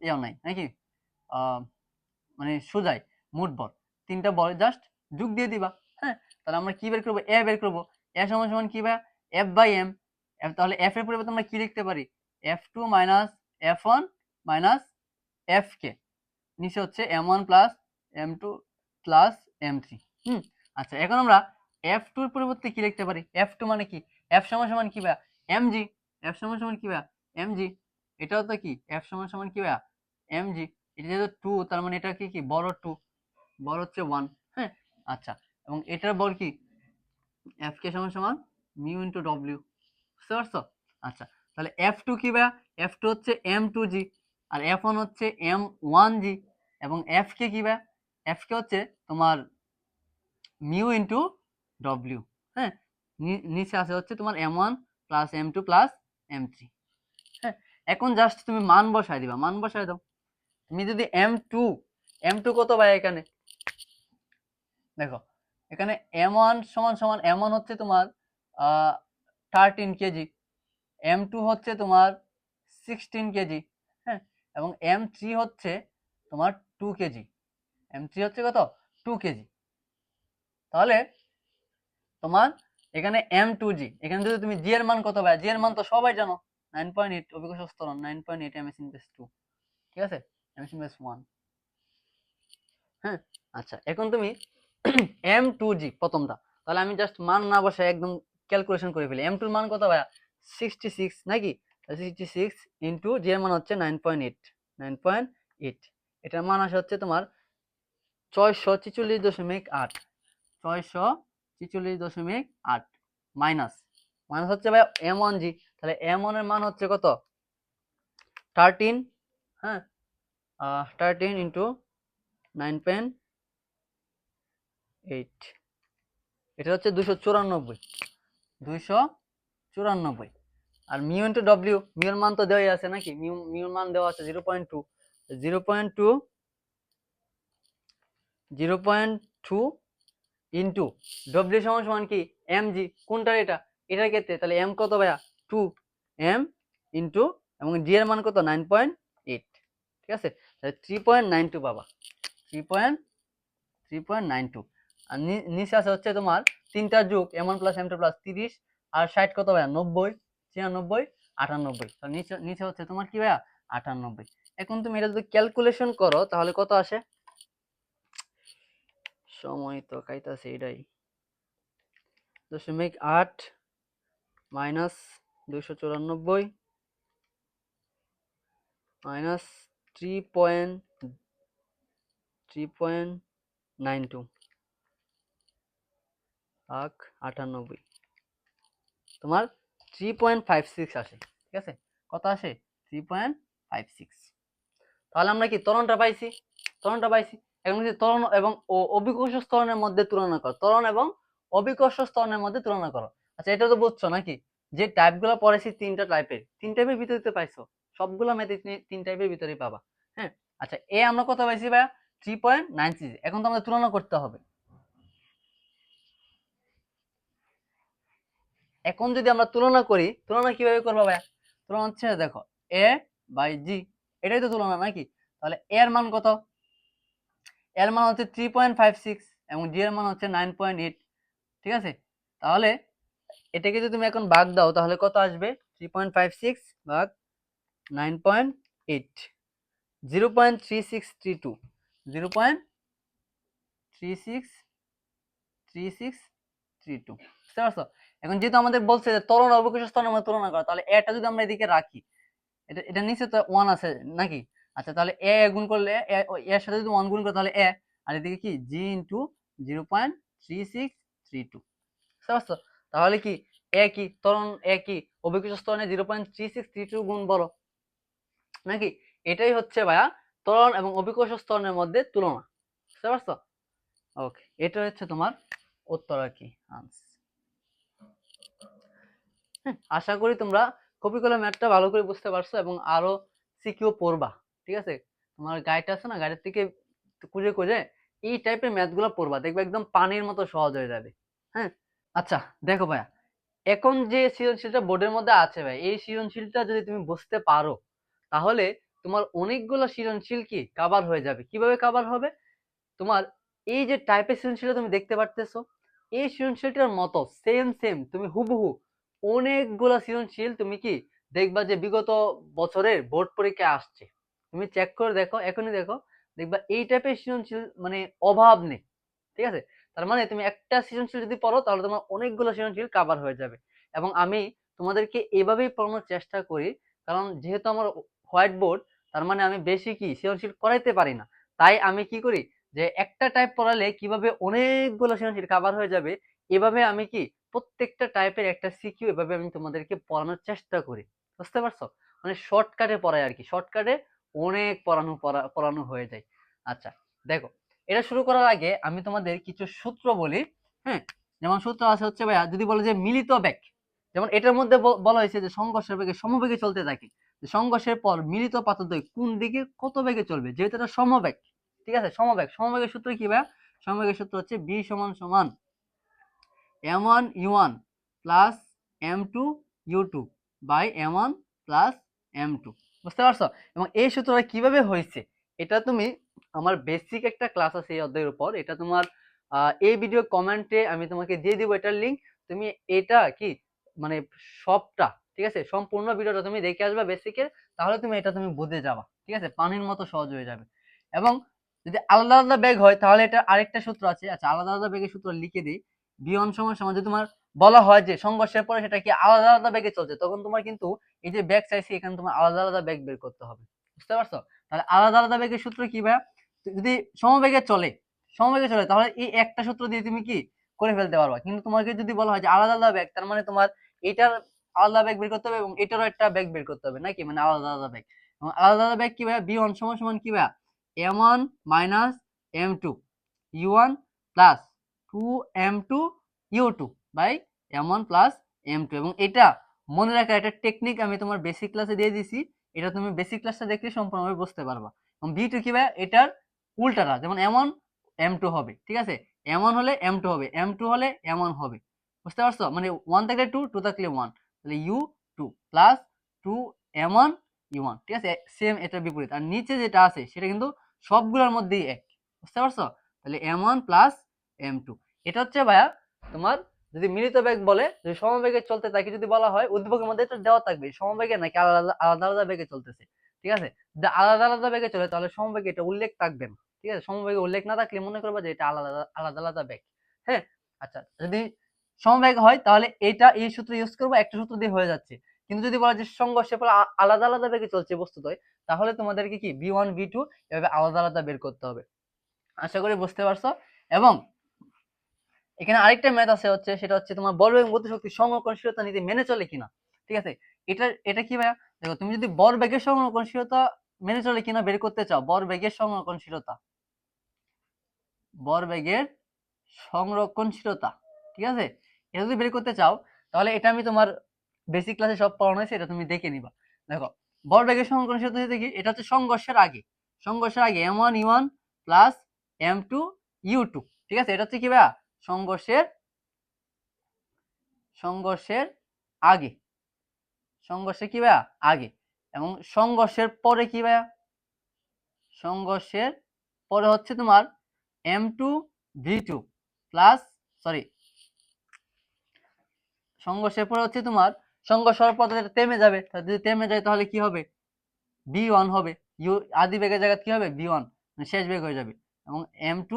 Speaker 1: ইয়েও নাই নাকি, মানে সোজাই মোট বল, তিনটা বল জাস্ট যোগ দিয়ে দিবা। হ্যাঁ, তাহলে আমরা কি বের করবো? এ বের করবো। এ সমান সমান কি ভাইয়া? F by M. তাহলে এফ এর পরিবর্তে আমরা কি লিখতে পারি? F2 minus F1 minus F কে, নিচে হচ্ছে M1 plus M2 plus M3। আচ্ছা এখন আমরা F2 এর পরিবর্তে কি লিখতে পারি? F2 মানে কি? F সমান সমান কি ভাইয়া? mg। F সমান সমান কি ভাইয়া? mg। এটাও তো কি F সমান সমান কি ভাইয়া? mg। এটা যেহেতু 2, তার মানে এটা কি বড় 2, বড় হচ্ছে 1। হ্যাঁ, আচ্ছা, এবং এটার বল কি? F কে সমান সমান মিউ ইন্টু ডব্লিউ, বুঝতে পারছো? আচ্ছা, তাহলে F2 কি ভাইয়া? F2 হচ্ছে M2g আর F1 হচ্ছে M1g। এবং F কে কি ভাইয়া? F কে হচ্ছে তোমার মিউ ইন্টু ডব্লিউ। হ্যাঁ, নিচে আছে হচ্ছে তোমার M1 plus M2 plus M3। হ্যাঁ, এখন জাস্ট তুমি মান বসায় দিবা, মান বসায় দাও। তুমি যদি M2 কত ভাই? এখানে দেখো, এখানে M1 সমান সমান M1 হচ্ছে তোমার 13 কেজি, M2 হচ্ছে তোমার 16 কেজি। হ্যাঁ, এবং M3 হচ্ছে তোমার 2 কেজি। M3 হচ্ছে কত? 2 কেজি। তাহলে তোমার এখানে M2G, এখানে যদি তুমি জি এর মান কত ভাই, জি এর মান তো সবাই জানো 9.8 অভিকর্ষ ত্বরণ 9.8 ms ইনভার্স 2, ঠিক আছে, ms ইনভার্স 1। হ্যাঁ, আচ্ছা এখন তুমি M2G প্রথমটা, তাহলে আমি জাস্ট মান না বসে একদম ক্যালকুলেশন করে ফেলি। M2 এর মান কত ভাইয়া 66 নাকি, 66 ইনটু জি এর মান হচ্ছে 9.8, এটার মান আসে হচ্ছে তোমার 646.8, 646.8 মাইনাস হচ্ছে ভাই M1G, তাহলে M1 এর মান হচ্ছে কত 13, হ্যাঁ 13 ইন্টু 9.8, এটা হচ্ছে 294। আর মিউ ইন্টু ডব্লিউ, মিউর মান তো দেওয়াই আছে নাকি, মিউর মান দেওয়া আছে 0.2, 0.2 ইন্টু ডব্লিউ সমান সমান কি এমজি, কোনটার এটা, এটার ক্ষেত্রে তাহলে এম কত ভাইয়া 2 এম ইন্টু এবং জি এর মান কত 9.8, ঠিক আছে, তাহলে 3.92 পাবা, 3.92। আর নিচে আছে হচ্ছে তোমার তিনটা যোগ m1 প্লাস m2 প্লাস 30 আর 60 কত ভাইয়া 90, 96, 98, তো নিচে হচ্ছে তোমার কি ভাইয়া 98। এখন তুমি এটা যদি ক্যালকুলেশন করো তাহলে কত আসে, সময় তো কাইতাছে এটাই, 0.8 মাইনাস 294 মাইনাস 3.92 ভাগ 98, তোমার 3.56 আসে, ঠিক আছে, কত আসে 3.56। তাহলে আমরা কি ত্বরণটা পাইছি, এখন যদি ত্বরণ এবং অভিকর্ষ ত্বরণের মধ্যে তুলনা করো, ত্বরণ এবং অভিকর্ষ ত্বরণের মধ্যে তুলনা করো। আচ্ছা এটা তো বুঝছো নাকি, যে টাইপগুলো পড়েছি তিন টাইপের ভিতরে পাইছো, সবগুলো ম্যাথে 3 টাইপের ভিতরেই পাবা। হ্যাঁ, আচ্ছা এ আমরা কত পাইছি ভাইয়া 3.96, এখন তো আমাদের তুলনা করতে হবে। এখন যদি আমরা তুলনা করি, তুলনা কিভাবে করবো ভাইয়া, তুলনা হচ্ছে দেখো এ বাই জি, এটাই তো তুলনা নাকি, তাহলে এর মান কত, এর মান হচ্ছে 3.56 এবং জি এর মান হচ্ছে 9.8, ঠিক আছে, তাহলে এটাকে যদি তুমি এখন ভাগ দাও তাহলে কত আসবে 3.56 ভাগ 9.8, 0.3632, 0.3632, বুঝতে পারছো। এখন যেহেতু আমাদের বলছে যে ত্বরণ অবকাশ স্তরের মধ্যে তুলনা করা, তাহলে এটা যদি আমরা এদিকে রাখি, এটা নিচে তো 1 আছে নাকি, আচ্ছা তাহলে এ গুণ করলে এর সাথে যদি 1 গুণ করে তাহলে এ, আর এদিকে কি জি ইনটু 0.3632, বুঝতে পারছো। তাহলে কি এ কি ত্বরণ, এ কি অভিকর্ষ ত্বরণে 0.3632 গুণ বলো নাকি, এটাই হচ্ছে ভাইয়া ত্বরণ এবং অভিকর্ষ ত্বরণের মধ্যে তুলনা, বুঝতে পারছো। ওকে, এটা হচ্ছে তোমার উত্তর আর কি, আনসার। আশা করি তোমরা কপি কলম ম্যাথটা ভালো করে বুঝতে পারছো এবং আরো সিকিউ পড়বা, ঠিক আছে, তোমার গাইড আছে না, গাইডের থেকে খুঁজে খুঁজে এই টাইপের ম্যাথগুলো পড়বা, দেখবে একদম পানির মতো সহজ হয়ে যাবে। হ্যাঁ, আচ্ছা দেখো ভাইয়া, এখন যে সৃজনশীলটা বোর্ডের মধ্যে আছে ভাই, এই সৃজনশীলটা যদি তুমি বুঝতে পারো তাহলে তোমার অনেকগুলো সৃজনশীল কি কভার হয়ে যাবে। কিভাবে কভার হবে, তোমার এই যে টাইপের সৃজনশীলটা তুমি দেখতে পারতেছো, এই সৃজনশীলটার মতো সেম সেম তুমি হুবহু অনেকগুলো সৃজনশীল তুমি কি দেখবা যে বিগত বছরের বোর্ড পরীক্ষায় আসছে, তুমি চেক করে দেখো, এখনই দেখো, দেখবা এই টাইপের সৃজনশীল মানে অভাব নেই, ঠিক আছে। তার মানে তুমি একটা সৃজনশীল যদি পড়ো তাহলে তোমার অনেকগুলো সৃজনশীল কভার হয়ে যাবে। এবং আমি তোমাদেরকে এভাবেই পড়ানোর চেষ্টা করি, কারণ যেহেতু আমার হোয়াইট বোর্ড, তার মানে আমি বেশি কি সৃজনশীল করাইতে পারি না। তাই আমি কি করি, যে একটা টাইপ পড়ালে কিভাবে অনেকগুলো সৃজনশীল কভার হয়ে যাবে, এভাবে আমি কি প্রত্যেকটা টাইপের একটা সিকিউ এভাবে আমি তোমাদেরকে পড়ানোর চেষ্টা করি, বুঝতে পারছো, মানে শর্টকাটে পড়াই আর কি, শর্টকাটে অনেক পড়ানো হয়ে যায়। আচ্ছা দেখো, এটা শুরু করার আগে আমি তোমাদের কিছু সূত্র বলি। হ্যাঁ, যেমন সূত্র আছে হচ্ছে ভাইয়া, যদি বলে যে মিলিত বেগ, যেমন এটার মধ্যে বলা হয়েছে যে সংঘর্ষের বেগে সমবেগে চলতে থাকে, সংঘর্ষের পর মিলিত পাতদ্বয় কোন দিকে কত বেগে চলবে, যেহেতু এটা সমবেগ, ঠিক আছে, সমবেগের সূত্র কি ভাইয়া, সমবেগের সূত্র হচ্ছে বি সমান সমান m1 u1 plus m2 u2 by m1 plus m2, বুঝতে পারছো। এবং এই সূত্রটা কিভাবে হয়েছে এটা তুমি আমার বেসিক একটা ক্লাস আছে এই অধ্যায়ের উপর, এটা তোমার এই ভিডিও কমেন্টে আমি তোমাকে দিয়ে দিব এটার লিংক, তুমি এটা কি মানে সবটা, ঠিক আছে, সম্পূর্ণ ভিডিওটা তুমি দেখে আসবা বেসিকের, তাহলে তুমি এটা তুমি বুঝে যাবা, ঠিক আছে, পানির মতো সহজ হয়ে যাবে। এবং যদি আলাদা আলাদা ব্যাগ হয় তাহলে এটা আরেকটা সূত্র আছে। আচ্ছা, আলাদা আলাদা ব্যাগের সূত্র লিখে দিই। বি1 সমান সমান, যদি তোমার বলা হয় যে সংঘর্ষের পরে সেটা কি আলাদা আলাদা ব্যাগে চলছে, তখন তোমার কিন্তু এই যে ব্যাগ চাইছি এখানে তোমার আলাদা আলাদা ব্যাগ বের করতে হবে। বুঝতে পারছো? তাহলে আলাদা আলাদা ব্যাগের সূত্র কি ভাইয়া? যদি সমবেগে চলে, সমবেগে চলে, তাহলে এই একটা সূত্র দিয়ে তুমি কি করে ফেলতে পারবা। কিন্তু তোমাকে যদি বলা হয় যে আলাদা আলাদা ব্যাগ, তার মানে তোমার এটার আলাদা ব্যাগ বের করতে হবে এবং এটারও একটা ব্যাগ বের করতে হবে নাকি, মানে আলাদা আলাদা ব্যাগ। এবং আলাদা আলাদা ব্যাগ কি ভাইয়া? বি1 সমান সমান কি ভাইয়া? m1 minus m2 u1 plus 2m2 u2 by m1 plus m2। এবং এটা মনে রাখার একটা টেকনিক আমি তোমার বেসিক ক্লাসে দিয়ে দিছি, এটা তুমি বেসিক ক্লাসটা দেখলে সম্পূর্ণভাবে বুঝতে পারবা। এবং বি2 কি ভাইয়া? এটার উল্টাটা, যেমন m1 m2 হবে, ঠিক আছে, m1 হলে m2 হবে, m2 হলে m1 হবে। বুঝতে পারছো? মানে 1 থাকলে 2, 2 থাকলে 1, তাহলে u2 প্লাস 2m1 u1, ঠিক আছে, সেম এটা বিপরীত। আর নিচে যেটা আছে সেটা কিন্তু সবগুলোর মধ্যেই এক। বুঝতে পারছো? তাহলে m1 প্লাস m2, এটা হচ্ছে ভাইয়া তোমার যদি মিলিত বেগ বলে, যদি সমবেগে চলতে থাকে, যদি বলা হয় উদ্দীপকের মধ্যে এটা দেওয়া থাকবে সমবেগে নাকি আলাদা আলাদা আলাদা বেগে চলতেছে, ঠিক আছে। যদি আলাদা আলাদা বেগে চলে তাহলে সমবেগে এটা উল্লেখ থাকবে না, ঠিক আছে, সমবেগে উল্লেখ না থাকলে মনে করবা যে এটা আলাদা আলাদা আলাদা বেগ। হ্যাঁ, আচ্ছা, যদি সমবেগ হয় তাহলে এটা এই সূত্র ইউজ করবো, একটা সূত্র দিয়ে হয়ে যাচ্ছে। কিন্তু যদি বলা যে সংঘর্ষের ফলে আলাদা আলাদা বেগে চলছে বস্তুদ্বয়, তাহলে তোমাদেরকে কি বি1 বি2 এভাবে আলাদা আলাদা বের করতে হবে। আশা করি বুঝতে পারছো। এবং এখানে আরেকটা ম্যাথ আছে, হচ্ছে সেটা হচ্ছে তোমার বল এবং গতিশক্তির সংরক্ষণশীলতা নীতি মেনে চলে কিনা, ঠিক আছে। এটা কি ভাইয়া? দেখো, তুমি যদি বল বেগের সংরক্ষণশীলতা মেনে চলে কিনা বের করতে চাও, বল বেগের সংরক্ষণশীলতা, বল বেগের সংরক্ষণশীলতা, ঠিক আছে, এটা যদি বের করতে চাও তাহলে এটা আমি তোমার বেসিক ক্লাসে সব পড়ানো হয়েছে, এটা তুমি দেখে নিবা। দেখো, বল বেগের সংরক্ষণশীলতা দেখি, এটা হচ্ছে সংঘর্ষের আগে, সংঘর্ষের আগে m1 u1 plus m2 u2, ঠিক আছে, এটা হচ্ছে কি ভাইয়া? সংঘর্ষের সংঘর্ষের আগে, সংঘর্ষে কি ভাইয়া? আগে। এবং সংঘর্ষের পরে কি ভাইয়া? সংঘর্ষের পরে হচ্ছে তোমার m2 v2 প্লাস, সরি, সংঘর্ষের পরে হচ্ছে তোমার, সংঘর্ষ হওয়ার পর এটা থেমে যাবে, যদি থেমে যায় তাহলে কি হবে? v1 হবে, ইউ আদি বেগের জায়গায় কি হবে? v1, মানে শেষ বেগ হয়ে যাবে, এবং m2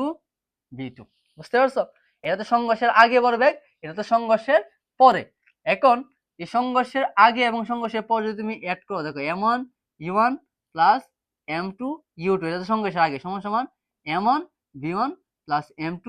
Speaker 1: v2। বুঝতে পারছো? এটা তো সংঘর্ষের আগে বড় বেগ, এটা তো সংঘর্ষের পরে। এখন এই সংঘর্ষের আগে এবং সংঘর্ষের পর যদি তুমি অ্যাড করো, দেখো m1 u1 plus m2 u2, এটা তো সংঘর্ষের আগে, সমান সমান m1 v1 plus m2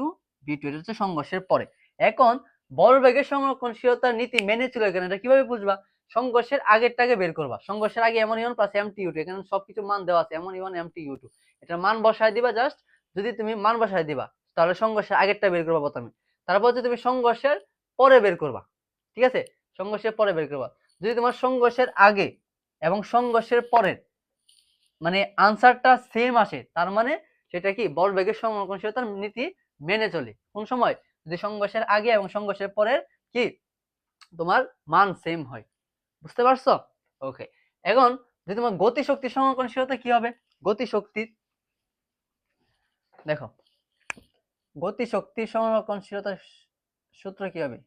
Speaker 1: v2, এটা হচ্ছে সংঘর্ষের পরে। এখন বল বেগের সংরক্ষণশীলতার নীতি মেনে চলে কেন, এটা কিভাবে বুঝবা? সংঘর্ষের আগেরটাকে বের করবা, সংঘর্ষের আগে m1 u1 plus m2 u2, এখানে সবকিছু মান দেওয়া আছে, m1 u1 m2 u2, এটার মান বসায় দিবা জাস্ট। যদি তুমি মান বসায় দিবা তাহলে সংঘর্ষের আগেরটা বের করবা প্রথমে, তারপর হচ্ছে তুমি সংঘর্ষের পরে বের করবা, ঠিক আছে, সংঘর্ষের পরে বের করবা। যদি তোমার সংঘর্ষের আগে এবং সংঘর্ষের পরের মানে আনসারটা সেম আসে, তার মানে সেটা কি বল বেগের সংরক্ষণশীলতার নীতি মেনে চলে। কোন সময়? যদি সংঘর্ষের আগে এবং সংঘর্ষের পরের কি তোমার মান সেম হয়। বুঝতে পারছো? ওকে। এখন যদি তোমার গতিশক্তি সংরক্ষণশীলতা কি হবে? গতিশক্তির, দেখো, গতিশক্তি সংরক্ষণশীলতার সূত্র কি হবে?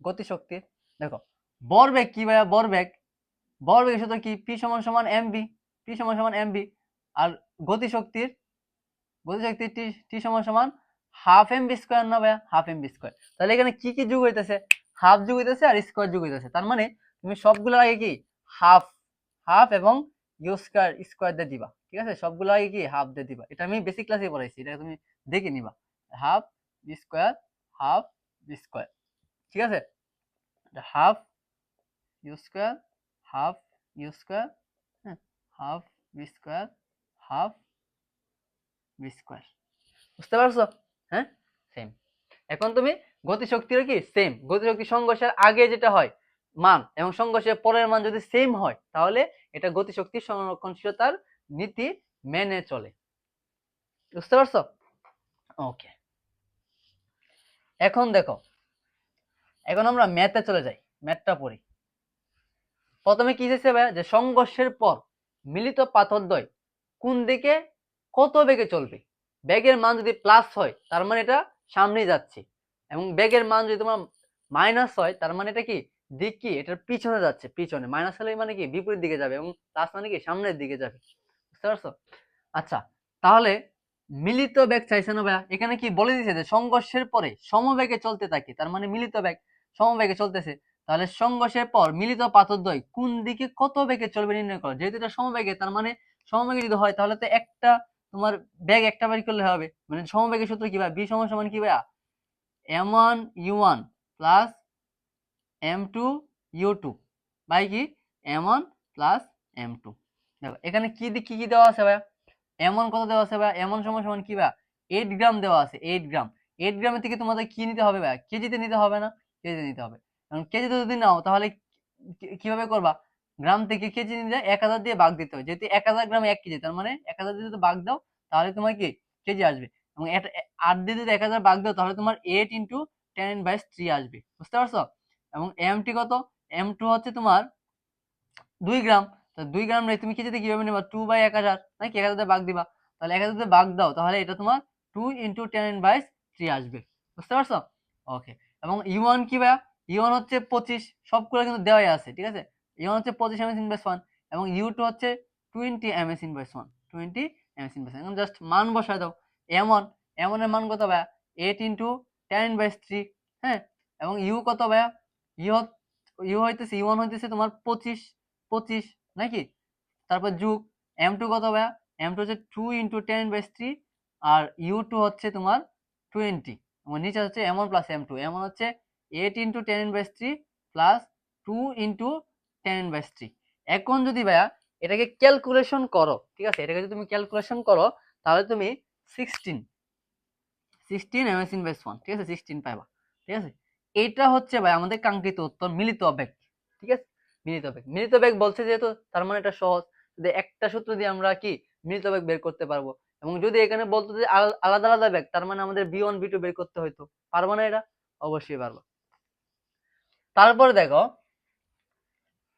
Speaker 1: গতিশক্তির, দেখো, ভরবেগ কি ভাইয়া? ভরবেগ, ভরবেগের সূত্র কি? পি সমান সমান এমভি, পি সমান সমান এমভি। আর গতিশক্তির, গতিশক্তির টি টি সমান সমান হাফ এমভি স্কয়ার না ভাইয়া? Half MV square. তাহলে এখানে কি কি যোগ হইতেছে? হাফ যোগ হইতেছে আর স্কয়ার যোগ হইতেছে। তার মানে তুমি সবগুলোর আগে কি হাফ, হাফ এবং ইউ স্কয়ার স্কয়ার দিয়ে দিবা, ঠিক আছে, সবগুলোর আগে কি হাফ দিয়ে দিবা। এটা আমি বেসিক ক্লাসে পড়াইছি, এটা তুমি দেখে নিবা। Half B square, half B square, ঠিক আছে, half U square, half U square, হ্যাঁ, half B square, half B square. বুঝতে পারছো? হ্যাঁ, সেম। এখন তুমি গতিশক্তির কি সেম, গতিশক্তি সংঘর্ষের আগে যেটা হয় মান এবং সংঘর্ষের পরের মান যদি সেম হয় তাহলে এটা গতিশক্তির সংরক্ষণশীলতার নীতি মেনে চলে। বুঝতে পারছো? ওকে। এখন দেখো, এখন আমরা ম্যাথে চলে যাই, ম্যাথটা পড়ি। প্রথমে কি দিয়েছে ভাইয়া? যে সংঘর্ষের পর মিলিত পাথরদ্বয় কোন দিকে কত বেগে চলবে। বেগের মান যদি প্লাস হয় তার মানে এটা সামনে যাচ্ছে, এবং বেগের মান যদি তোমার মাইনাস হয় তার মানে এটা কি দিক কি এটার পিছনে যাচ্ছে, পিছনে মাইনাস হলে মানে কি বিপরীত দিকে যাবে, এবং প্লাস মানে কি সামনের দিকে যাবে, বুঝতে পারছো? আচ্ছা, তাহলে মিলিত বেগ চাইছে না ভাইয়া, এখানে কি বলে দিয়েছে যে সংঘর্ষের পরে সমবেগে চলতে থাকে, তার মানে মিলিত বেগ সমবেগে চলতেছে, তাহলে সংঘর্ষের পর মিলিত পাথরদ্বয় কোন দিকে কত বেগে চলবে নির্ণয় করো। যেহেতু এটা সমবেগে, তার মানে সমবেগে যদি হয় তাহলে তো একটা তোমার বেগ একটা বের করলে হবে, মানে সমবেগের সূত্র কি ভাই, বি সমান সমান কি ভাইয়া m1 u1 plus m2 u2 by কি m1 প্লাস m2। দেখো এখানে কি দিক কি কি দেওয়া আছে ভাইয়া, m1 কত দেওয়া আছে ভাইয়া, m1 সমান সমান কি ভাইয়া 8 গ্রাম দেওয়া আছে, 8 গ্রাম। 8 গ্রামের থেকে তোমাদের কি নিতে হবে ভাইয়া, কেজিতে নিতে হবে না, কেজিতে নিতে হবে। কারণ কেজিতে যদি নাও তাহলে কিভাবে করবা, গ্রাম থেকে কেজি নিলে 1000 দিয়ে ভাগ দিতে হবে, যেহেতু 1000 গ্রামে 1 কেজি, তার মানে 1000 দিয়ে যদি ভাগ দাও তাহলে তোমার কি কেজি আসবে, এবং 8 দিয়ে যদি 1000 ভাগ দাও তাহলে তোমার 8 ইন্টু 10/3 আসবে, বুঝতে পারছো? এবং এমটি কত, m2 হচ্ছে তোমার 2 গ্রাম, তো 2 গ্রাম নেই তুমি কেজিতে কিভাবে নেবা, 2/1000 নাকি 1000 দিয়ে ভাগ দিবা, তাহলে 1000 দিয়ে ভাগ দাও তাহলে এটা তোমার 2 ইন্টু 10/3 আসবে, বুঝতে পারছো? ওকে। এবং ইউ1 কি ভাইয়া, ইউ1 হচ্ছে 25, সবগুলো কিন্তু দেওয়াই আছে, ঠিক আছে। ইউ1 হচ্ছে 25 ms/1 এবং ইউ2 হচ্ছে 20 ms/1, 20 ms/1। এখন জাস্ট মান বসায় দাও। m1 এর মান কত ভাইয়া, 8 ইন্টু 10/3, হ্যাঁ। এবং ইউ কত ভাইয়া, ইউ হইতেছে ইউ1 হইতেছে তোমার 25 নাকি, তারপর যুগ m2 কত ভাইয়া, m2 হচ্ছে 2 ইন্টু 10/3 আর u2 হচ্ছে তোমার 20, এবং নিচে হচ্ছে m1 প্লাস m2, m1 হচ্ছে 8 ইন্টু 10/3 প্লাস 2 ইন্টু 10/3। এখন যদি ভাইয়া এটাকে ক্যালকুলেশন করো, ঠিক আছে, এটাকে যদি তুমি ক্যালকুলেশন করো তাহলে তুমি 16 ms/1, ঠিক আছে, 16 পাইবা, ঠিক আছে। এটা হচ্ছে ভাই আমাদের কাঙ্ক্ষিত উত্তর, মিলিত বেগ, ঠিক আছে। মিলিত বেগ বলছে যেহেতু তার মানে এটা সহজ, যে একটা সূত্র দিয়ে আমরা কি মিলিত বেগ বের করতে পারবো। এবং যদি এখানে বলতো যে আলাদা আলাদা বেগ, তার মানে আমাদের b1 b2 বের করতে হইতো, পারবো না এটা, অবশ্যই পারবো। তারপরে দেখো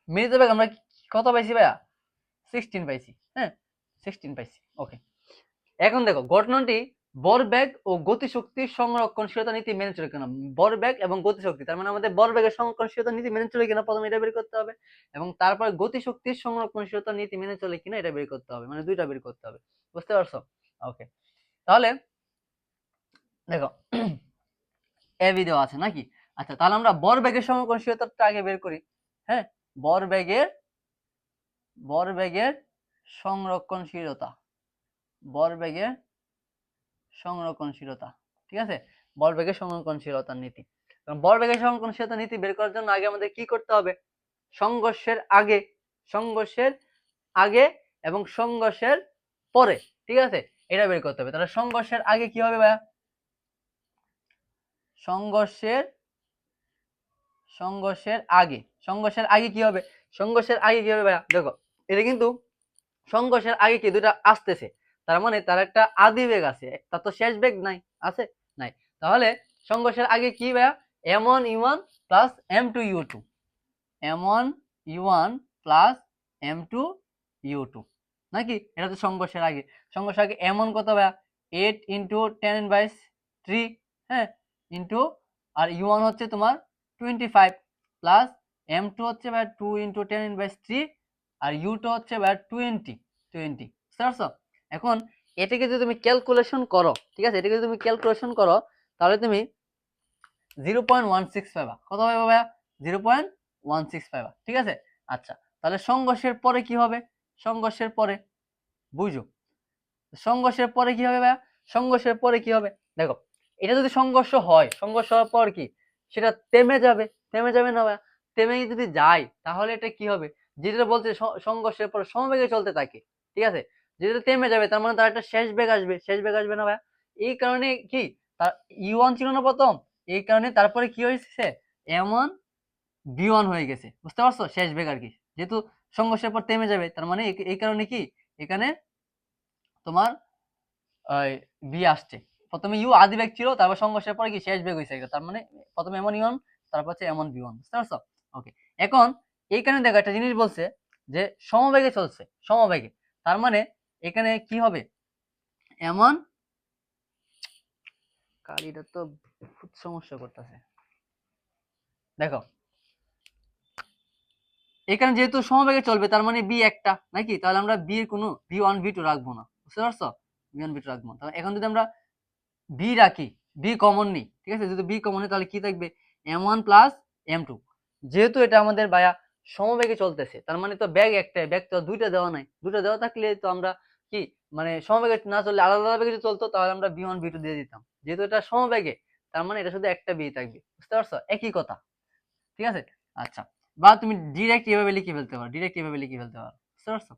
Speaker 1: মিলিত বেগ আমরা কত পাইছি ভাইয়া, 16 পাইছি, হ্যাঁ 16 পাইছি, ওকে। এখন দেখো ঘটনাটি ভরবেগ ও গতিশক্তির সংরক্ষণশীলতা নীতি মেনে চলে কিনা, ভরবেগ এবং গতিশক্তি, তার মানে আমাদের ভরবেগের সংরক্ষণশীলতা নীতি মেনে চলে কিনা প্রথমে এটা বের করতে হবে, এবং তারপর গতিশক্তির সংরক্ষণশীলতা নীতি মেনে চলে কিনা এটা বের করতে হবে, মানে দুইটা বের করতে হবে, বুঝতে পারছো? ওকে, তাহলে দেখো এ ভিডিও আছে নাকি। আচ্ছা, তাহলে আমরা ভরবেগের সংরক্ষণশীলতাটা আগে বের করি। হ্যাঁ, ভরবেগের ভরবেগের সংরক্ষণশীলতা, ভরবেগের সংরক্ষণশীলতা, ঠিক আছে, ভরবেগের সংরক্ষণশীলতার নীতি। কারণ ভরবেগের সংরক্ষণশীলতার নীতি বের করার জন্য আগে আমাদের কি করতে হবে, সংঘর্ষের আগে, সংঘর্ষের আগে এবং সংঘর্ষের পরে, ঠিক আছে, এটা বের করতে হবে। তাহলে সংঘর্ষের আগে কি হবে ভাইয়া, সংঘর্ষের সংঘর্ষের আগে কি হবে, সংঘর্ষের আগে কি হবে ভাইয়া, দেখো এটা কিন্তু সংঘর্ষের আগে কি দুটা আসতেছে, তার মানে তার একটা আদি বেগ আছে, তার তো শেষ বেগ নাই, আছে নাই, তাহলে সংঘর্ষের আগে কি ভাইয়া, m1 u1 plus m2 u2, m1 u1 plus m2 u2 নাকি, এটা তো সংঘর্ষের আগে। সংঘর্ষের আগে m1 কত ভাইয়া, 8 ইন্টু 10/3, হ্যাঁ, ইন্টু আর u1 হচ্ছে তোমার 25 প্লাস m2 হচ্ছে ভাইয়া 2 ইন্টু 10/3 আর u2 হচ্ছে ভাইয়া 20, বুঝতে পারছো? এখন এটাকে যদি তুমি ক্যালকুলেশন করো, ঠিক আছে, এটাকে যদি তুমি ক্যালকুলেশন করো তাহলে তুমি 0.16 পাবা, কত পাবা ভাইয়া, 0.16 পাবা, ঠিক আছে। আচ্ছা, তাহলে সংঘর্ষের পরে কি হবে, সংঘর্ষের পরে বুঝো, সংঘর্ষের পরে কি হবে ভাইয়া, সংঘর্ষের পরে কি হবে, দেখো এটা যদি সংঘর্ষ হয়, সংঘর্ষ হওয়ার পর কি সেটা থেমে যাবে, থেমে যাবে না ভাইয়া, থেমে যদি যায় তাহলে এটা কি হবে, যেটা বলছে সংঘর্ষের পরে সমবেগে চলতে থাকে, ঠিক আছে, যেটা থেমে যাবে তার মানে তার একটা শেষ বেগ আসবে, শেষ বেগ আসবে না ভাইয়া, এই কারণে কি তার u1 ছিল না প্রথম, এই কারণে তারপরে কি হয়েছে m1 b1 হয়ে গেছে, বুঝতে পারছো, শেষ বেগ আর কি, যেহেতু সংঘর্ষের পর থেমে যাবে তার মানে এই কারণে কি এখানে তোমার বি আসছে, প্রথমে ইউ আদি বেগ ছিল, তারপর সংঘর্ষের পরে কি শেষ বেগ হয়েছে, তার মানে প্রথমে এমন ইউন তারপর হচ্ছে এমন বি1, বুঝতে পারছো? ওকে, এখন এইখানে দেখো একটা জিনিস বলছে যে সমবেগে চলছে, সমবেগে, তার মানে এখানে কি হবে, এমন কালিটা তো খুব সমস্যা করতেছে, দেখো এখানে যেহেতু সমবেগে চলবে তার মানে বি একটা নাকি, তাহলে আমরা বি এর কোনো v1 v2 রাখবো না, বুঝতে পারছো? v1 v2 রাখবো না। তাহলে এখন যদি আমরা বি রাখি, বি কমন নিই, ঠিক আছে, যদি বি কমন নিই তাহলে কি থাকবে, m1 প্লাস m2। যেহেতু এটা আমাদের ভাইয়া সমবেগে চলতেছে তার মানে তো ব্যাগ একটাই, ব্যাগ তো দুইটা দেওয়া নাই, দুইটা দেওয়া থাকলে তো আমরা কি মানে সমবেগে না চললে আলাদা আলাদা বেগে চলতো, তাহলে আমরা v1 v2 দিয়ে দিতাম। যেহেতু এটা সমবেগে তার মানে এটা শুধু একটা বি থাকবে, বুঝতে পারছো? একই কথা, ঠিক আছে। আচ্ছা, বা তুমি ডিরেক্ট এভাবে লিখে ফেলতে পারো, ডিরেক্ট এভাবে লিখে ফেলতে পারো, বুঝতে পারছো?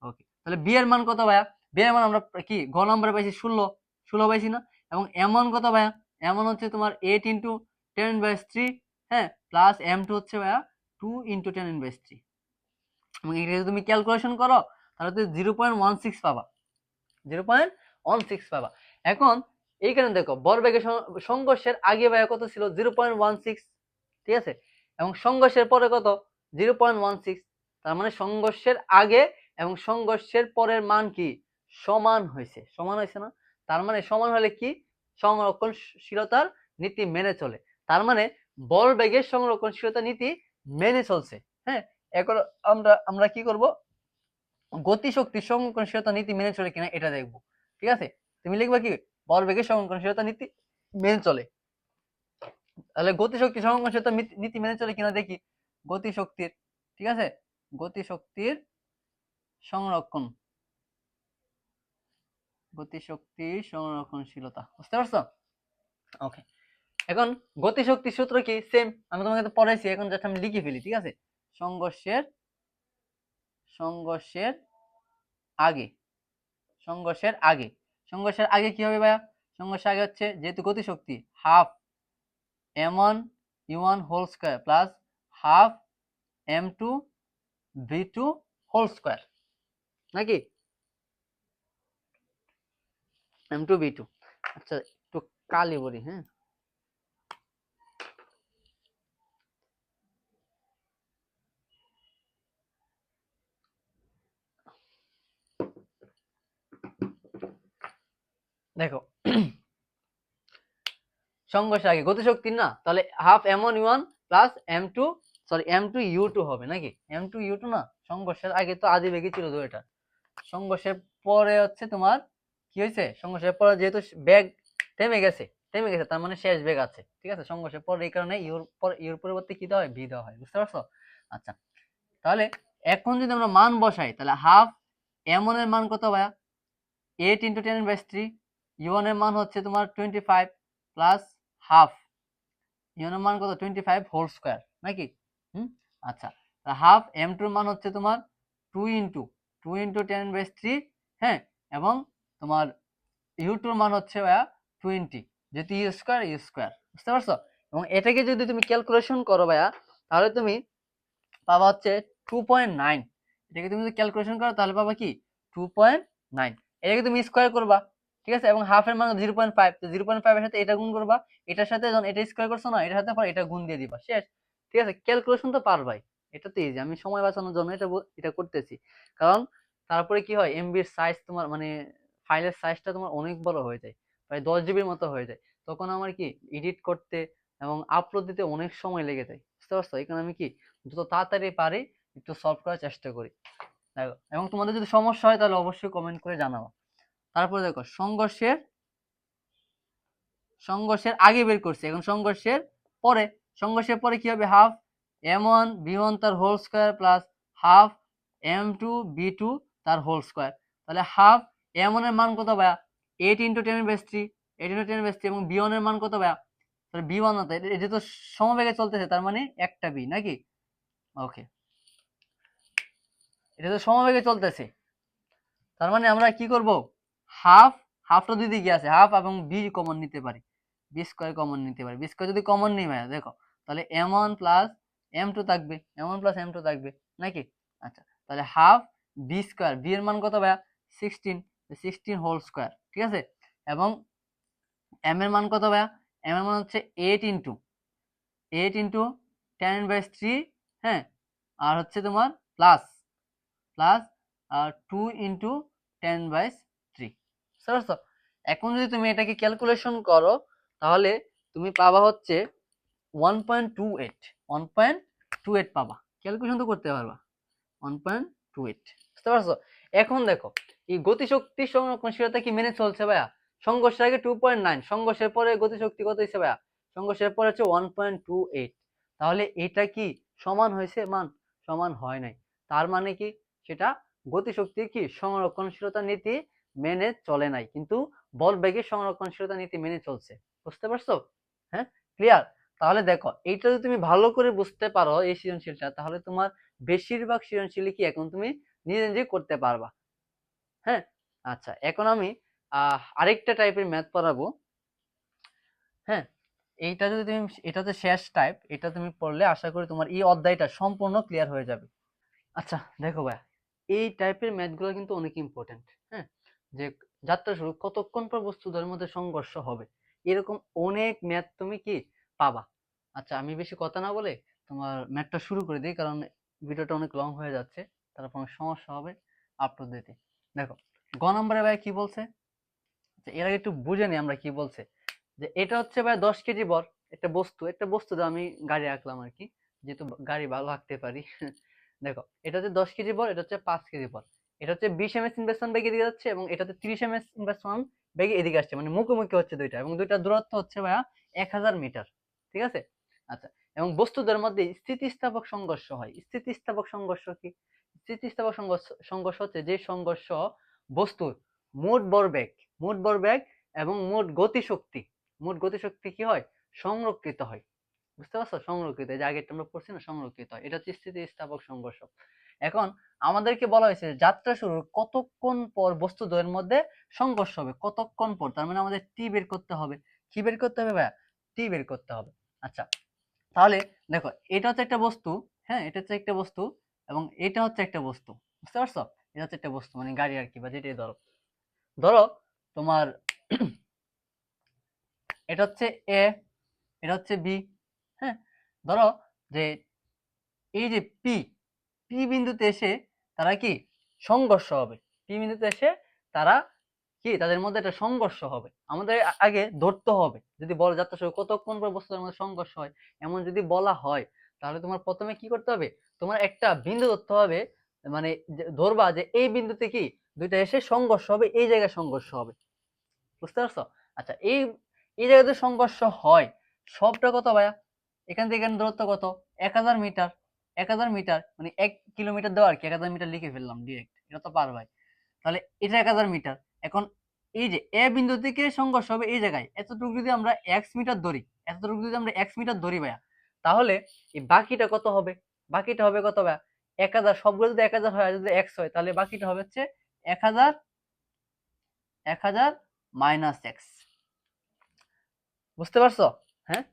Speaker 1: ওকে, তাহলে বি এর মান কত ভাইয়া? বি এর মান আমরা কি গ নম্বরে পাইছি 16, 16 পাইছি না? এবং এম1 কত ভাইয়া? এম1 হচ্ছে তোমার 8 ইন্টু 10/3, হ্যাঁ, প্লাস m2 হচ্ছে ভাইয়া 2 ইন্টু 10/3। এবং এটা যদি তুমি ক্যালকুলেশন করো তাহলে তুমি 0.16 পাবা, 0.16 পাবা। এখন এইখানে দেখো ভরবেগের সংঘর্ষের আগে ভাইয়া কত ছিল? 0.16, ঠিক আছে, এবং সংঘর্ষের পরে কত? 0.16। তার মানে সংঘর্ষের আগে এবং সংঘর্ষের পরের মান কি সমান হয়েছে, সমান হয়েছে না? তার মানে সমান হলে কি সংরক্ষণশীলতার নীতি মেনে চলে, তার মানে বল বেগের সংরক্ষণশীলতা নীতি মেনে চলছে। হ্যাঁ, এখন আমরা কি করব, গতিশক্তি সংরক্ষণশীলতা নীতি মেনে চলে কিনা এটা দেখবো, ঠিক আছে। তুমি লিখবা কি বল বেগের সংরক্ষণশীলতা নীতি মেনে চলে, তাহলে গতিশক্তি সংরক্ষণশীলতা নীতি মেনে চলে কিনা দেখি। গতিশক্তির, ঠিক আছে, গতিশক্তির সংরক্ষণ, গতিশক্তির সংরক্ষণশীলতা, বুঝতে পারছো? ওকে, এখন গতিশক্তির সূত্র কি? সেম, আমি তোমাকে তো পড়াইছি, এখন জাস্ট আমি লিখে ফেলি, ঠিক আছে। সংঘর্ষের সংঘর্ষের আগে, সংঘর্ষের আগে, সংঘর্ষের আগে কি হবে ভাইয়া? সংঘর্ষের আগে হচ্ছে যেহেতু গতিশক্তি half m1 u1 whole square plus half m2 v2 whole square, নাকি m2 v2। আচ্ছা, একটু কালি বলি, হ্যাঁ। দেখো সংঘর্ষের আগে গতিশক্তি না, তাহলে half m1 u1 plus m2 m2 u2 হবে, নাকি m2 u2 না। সংঘর্ষের আগে তো আদি বেগে ছিল দুইটা, সংঘর্ষের পরে হচ্ছে তোমার কি হয়েছে, সংঘর্ষের পরে যেহেতু বেগ থেমে গেছে, থেমে গেছে তার মানে শেষ বেগ আছে, ঠিক আছে। সংঘর্ষের পরে এই কারণে ইউর পরিবর্তে কি দেওয়া হয়, ভি দেওয়া হয়, বুঝতে পারছো? আচ্ছা, তাহলে এখন যদি আমরা মান বসাই তাহলে হাফ m1 এর মান কত ভাইয়া? 8 ইন্টু 10/3। u1 এর মান হচ্ছে তোমার 25 প্লাস হাফ, u1 এর মান কত? 25 হোল স্কয়ার, নাকি? আচ্ছা, হাফ m2 এর মান হচ্ছে তোমার 2 ইন্টু 10/3, হ্যাঁ, এবং তোমার u2 এর মান হচ্ছে ভাইয়া 20, যেহেতু ইউ স্কয়ার, বুঝতে পারছো? এবং এটাকে যদি তুমি ক্যালকুলেশন করো ভাইয়া তাহলে তুমি পাবা হচ্ছে 2.9। এটাকে তুমি যদি ক্যালকুলেশন করো তাহলে পাবা কি 2.9। এটাকে তুমি স্কয়ার করবা, ঠিক আছে, এবং হাফ এর মান 0.5, তো 0.5 এর সাথে এটা গুণ করবা, এটার সাথে যখন এটা স্কয়ার করছো না এটার সাথে পর এটা গুণ দিয়ে দিবা, শেষ, ঠিক আছে। ক্যালকুলেশন তো পারবাই, এটা তো ইজি, আমি সময় বাঁচানোর জন্য এটা করতেছি। কারণ তারপরে কি হয়, এমবির সাইজ তোমার মানে ফাইলের সাইজটা তোমার অনেক বড় হয়ে যায়, প্রায় 10 জিবির মতো হয়ে যায়, তখন আমার কি এডিট করতে এবং আপলোড দিতে অনেক সময় লেগে যায়, বুঝতে পারছো? এই কারণে আমি কি যত তাড়াতাড়ি পারি একটু সলভ করার চেষ্টা করি। দেখো, এবং তোমাদের যদি সমস্যা হয় তাহলে অবশ্যই কমেন্ট করে জানাবো। তারপরে দেখো সংঘর্ষের আগে বের করছি, এখন পরে সংঘর্ষের পরে কি হবে, হাফ m1 v1 তার whole square plus half m2 v2 তার হোল স্কয়ার। তাহলে হাফ m1 এর মান কত ভাইয়া? 8 ইন্টু 10/3, 8 ইন্টু 10/3, এবং v1 এর মান কত ভাইয়া? তাহলে v1 না, এটা তো সমবেগে চলতেছে তার মানে একটা বি, নাকি? ওকে, এটা তো সমবেগে চলতেছে তার মানে আমরা কি করব, হাফ, হাফটা দুই দিকে আছে, হাফ এবং বি কমন নিতে পারি, বি স্কয়ার কমন নিতে পারি। বি স্কয়ার যদি কমন নিই ভাইয়া দেখো তাহলে m1 প্লাস m2 থাকবে, m1 প্লাস m2 থাকবে, নাকি? আচ্ছা, তাহলে হাফ বি স্কয়ার, বি এর মান কত ভাইয়া? 16, 16 হোল স্কয়ার, ঠিক আছে। এবং m এর মান কত ভাইয়া? m এর মান হচ্ছে 8 ইন্টু 10/3, হ্যাঁ, আর হচ্ছে তোমার প্লাস প্লাস 2 ইন্টু 10/3, বুঝতে পারছো? এখন যদি তুমি এটাকে ক্যালকুলেশন করো তাহলে তুমি পাবা হচ্ছে 1.28, 1.28 পাবা, ক্যালকুলেশন তো করতে পারবা। 1.28, বুঝতে পারছো? এখন দেখো এই গতিশক্তি সংরক্ষণশীলতা কি মেনে চলছে ভাইয়া? সংঘর্ষের আগে 2.9, সংঘর্ষের পরে গতিশক্তি কত হয়েছে ভাইয়া? সংঘর্ষের পরে হচ্ছে 1.28। তাহলে এটা কি সমান হয়েছে? মান সমান হয় নাই। তার মানে কি সেটা গতিশক্তির কি সংরক্ষণশীলতা নীতি মেনে চলে নাই, কিন্তু বল বেগের সংরক্ষণশীলতা নীতি মেনে চলছে। বুঝতে পারছো? হ্যাঁ, ক্লিয়ার? তাহলে দেখো এইটা যদি তুমি ভালো করে বুঝতে পারো এই সৃজনশীলটা, তাহলে তোমার বেশিরভাগ সৃজনশীল কি এখন তুমি নিজে নিজে করতে পারবা। হ্যাঁ, আচ্ছা, এখন আমি আরেকটা টাইপের ম্যাথ পড়াবো। হ্যাঁ, এইটা যদি তুমি, এটা হচ্ছে শেষ টাইপ, এটা তুমি পড়লে আশা করি তোমার এই অধ্যায়টা সম্পূর্ণ ক্লিয়ার হয়ে যাবে। আচ্ছা দেখো ভাই, এই টাইপের ম্যাথগুলো কিন্তু অনেক ইম্পর্টেন্ট। হ্যাঁ, যে যাত্রা শুরু কতক্ষণ পর বস্তুদের মধ্যে সংঘর্ষ হবে, এরকম অনেক ম্যাথ তুমি কি পাবা। আচ্ছা, আমি বেশি কথা না বলে তোমার ম্যাথটা শুরু করে দিই, কারণ ভিডিওটা অনেক লং হয়ে যাচ্ছে, তারপর অনেক সমস্যা হবে আপলোড দিতে। দেখো গ নম্বরে ভাই কি বলছে, আচ্ছা, এর আগে একটু বুঝে নিই আমরা কি বলছে। যে এটা হচ্ছে ভাই 10 কেজি বর একটা বস্তু দিয়ে আমি গাড়ি আঁকলাম আর কি, যেহেতু গাড়ি ভালো আঁকতে পারি। দেখো এটা হচ্ছে 10 কেজি বর, এটা হচ্ছে 5 কেজি বর, এটা হচ্ছে 20 ms ইনভার্সন বেগে এদিকে যাচ্ছে এবং এটা হচ্ছে 30 ms ইনভার্সন বেগে এদিকে আসছে, মানে মুখোমুখি হচ্ছে দুইটা, এবং দুইটা দূরত্ব হচ্ছে ভাইয়া 1000 মিটার। ঠিক আছে? আচ্ছা, এবং বস্তুদের মধ্যে স্থিতিস্থাপক সংঘর্ষ হয়। স্থিতিস্থাপক সংঘর্ষ কি? স্থিতিস্থাপক সংঘর্ষ সংঘর্ষ হচ্ছে যে সংঘর্ষ বস্তুর মোট ভরবেগ মোট ভরবেগ এবং মোট গতিশক্তি কি হয়? সংরক্ষিত হয়। বুঝতে পারছো? সংরক্ষিত, যে আগেরটা আমরা পড়ছি না, সংরক্ষিত হয়, এটা হচ্ছে স্থিতিস্থাপক সংঘর্ষ। এখন আমাদেরকে বলা হয়েছে যাত্রা শুরুর কতক্ষণ পর বস্তুদ্বয়ের মধ্যে সংঘর্ষ হবে, কতক্ষণ পর, তার মানে আমাদের টি বের করতে হবে। কি বের করতে হবে ভাইয়া? টি বের করতে হবে। আচ্ছা, তাহলে দেখো এটা হচ্ছে একটা বস্তু, হ্যাঁ, এটা হচ্ছে একটা বস্তু এবং এটা হচ্ছে একটা বস্তু। বুঝতে পারছো? এটা হচ্ছে একটা বস্তু মানে গাড়ি আর কি, বা যেটাই ধরো। ধরো তোমার এটা হচ্ছে এ, এটা হচ্ছে বি। হ্যাঁ, ধরো যে এই যে পি, পি বিন্দুতে এসে তারা কি সংঘর্ষ হবে। পি বিন্দুতে এসে তারা কি, তাদের মধ্যে একটা সংঘর্ষ হবে। আমাদের আগে ধরতে হবে, যদি বলা যাত্রা শুরু কতক্ষণ পর বস্তুদের মধ্যে সংঘর্ষ হয়, এমন যদি বলা হয়, তাহলে তোমার প্রথমে কি করতে হবে? তোমার একটা বিন্দু ধরতে হবে, মানে ধরবা যে এই বিন্দুতে কি দুইটা এসে সংঘর্ষ হবে, এই জায়গায় সংঘর্ষ হবে। বুঝতে পারছো? আচ্ছা, এই এই জায়গাতে সংঘর্ষ হয়, সবটা কত ভাইয়া? এখান থেকে এখানে দূরত্ব কত? 1000 মিটার। 1000 মিটার মানে 1 কিলোমিটার দেওয়া আর কি, 1000 মিটার লিখে ফেললাম ডিরেক্ট, এটা তো পার ভাই। তাহলে এটা 1000 মিটার। এখন এই যে এ বিন্দু থেকে সংঘর্ষ হবে এই জায়গায়, এতটুকু যদি আমরা এক্স মিটার ধরি, এতটুকু যদি আমরা এক্স মিটার ধরি ভাইয়া, তাহলে এই বাকিটা কত হবে? বাকিটা হবে কত ভাইয়া? 1000। সবগুলো যদি 1000 হয় আর যদি এক্স হয়, তাহলে বাকিটা হবে হচ্ছে 1000, 1000 মাইনাস এক্স। বুঝতে পারছো? হ্যাঁ,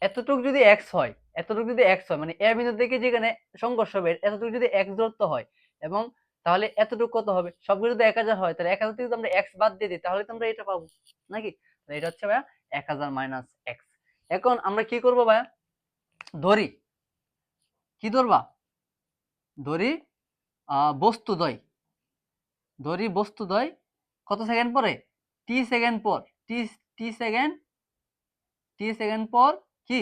Speaker 1: এতটুকু যদি এক্স হয়, এতটুকু যদি এক্স হয়, মানে এ বিন্দু থেকে যেখানে সংঘর্ষ হবে এতটুকু যদি এক্স দূরত্ব হয়, এবং তাহলে এতটুকু কত হবে? সবগুলো যদি 1000 হয়, তাহলে 1000 থেকে যদি আমরা এক্স বাদ দিয়ে দিই, তাহলে তো আমরা এটা পাবো নাকি? তাহলে এটা হচ্ছে ভাইয়া 1000 মাইনাস এক্স। এখন আমরা কি করব ভাইয়া? ধরি, কি ধরবা? ধরি বস্তুদ্বয়, ধরি বস্তুদ্বয় কত সেকেন্ড পরে? টি সেকেন্ড পর, টি টি সেকেন্ড, টি সেকেন্ড পর কি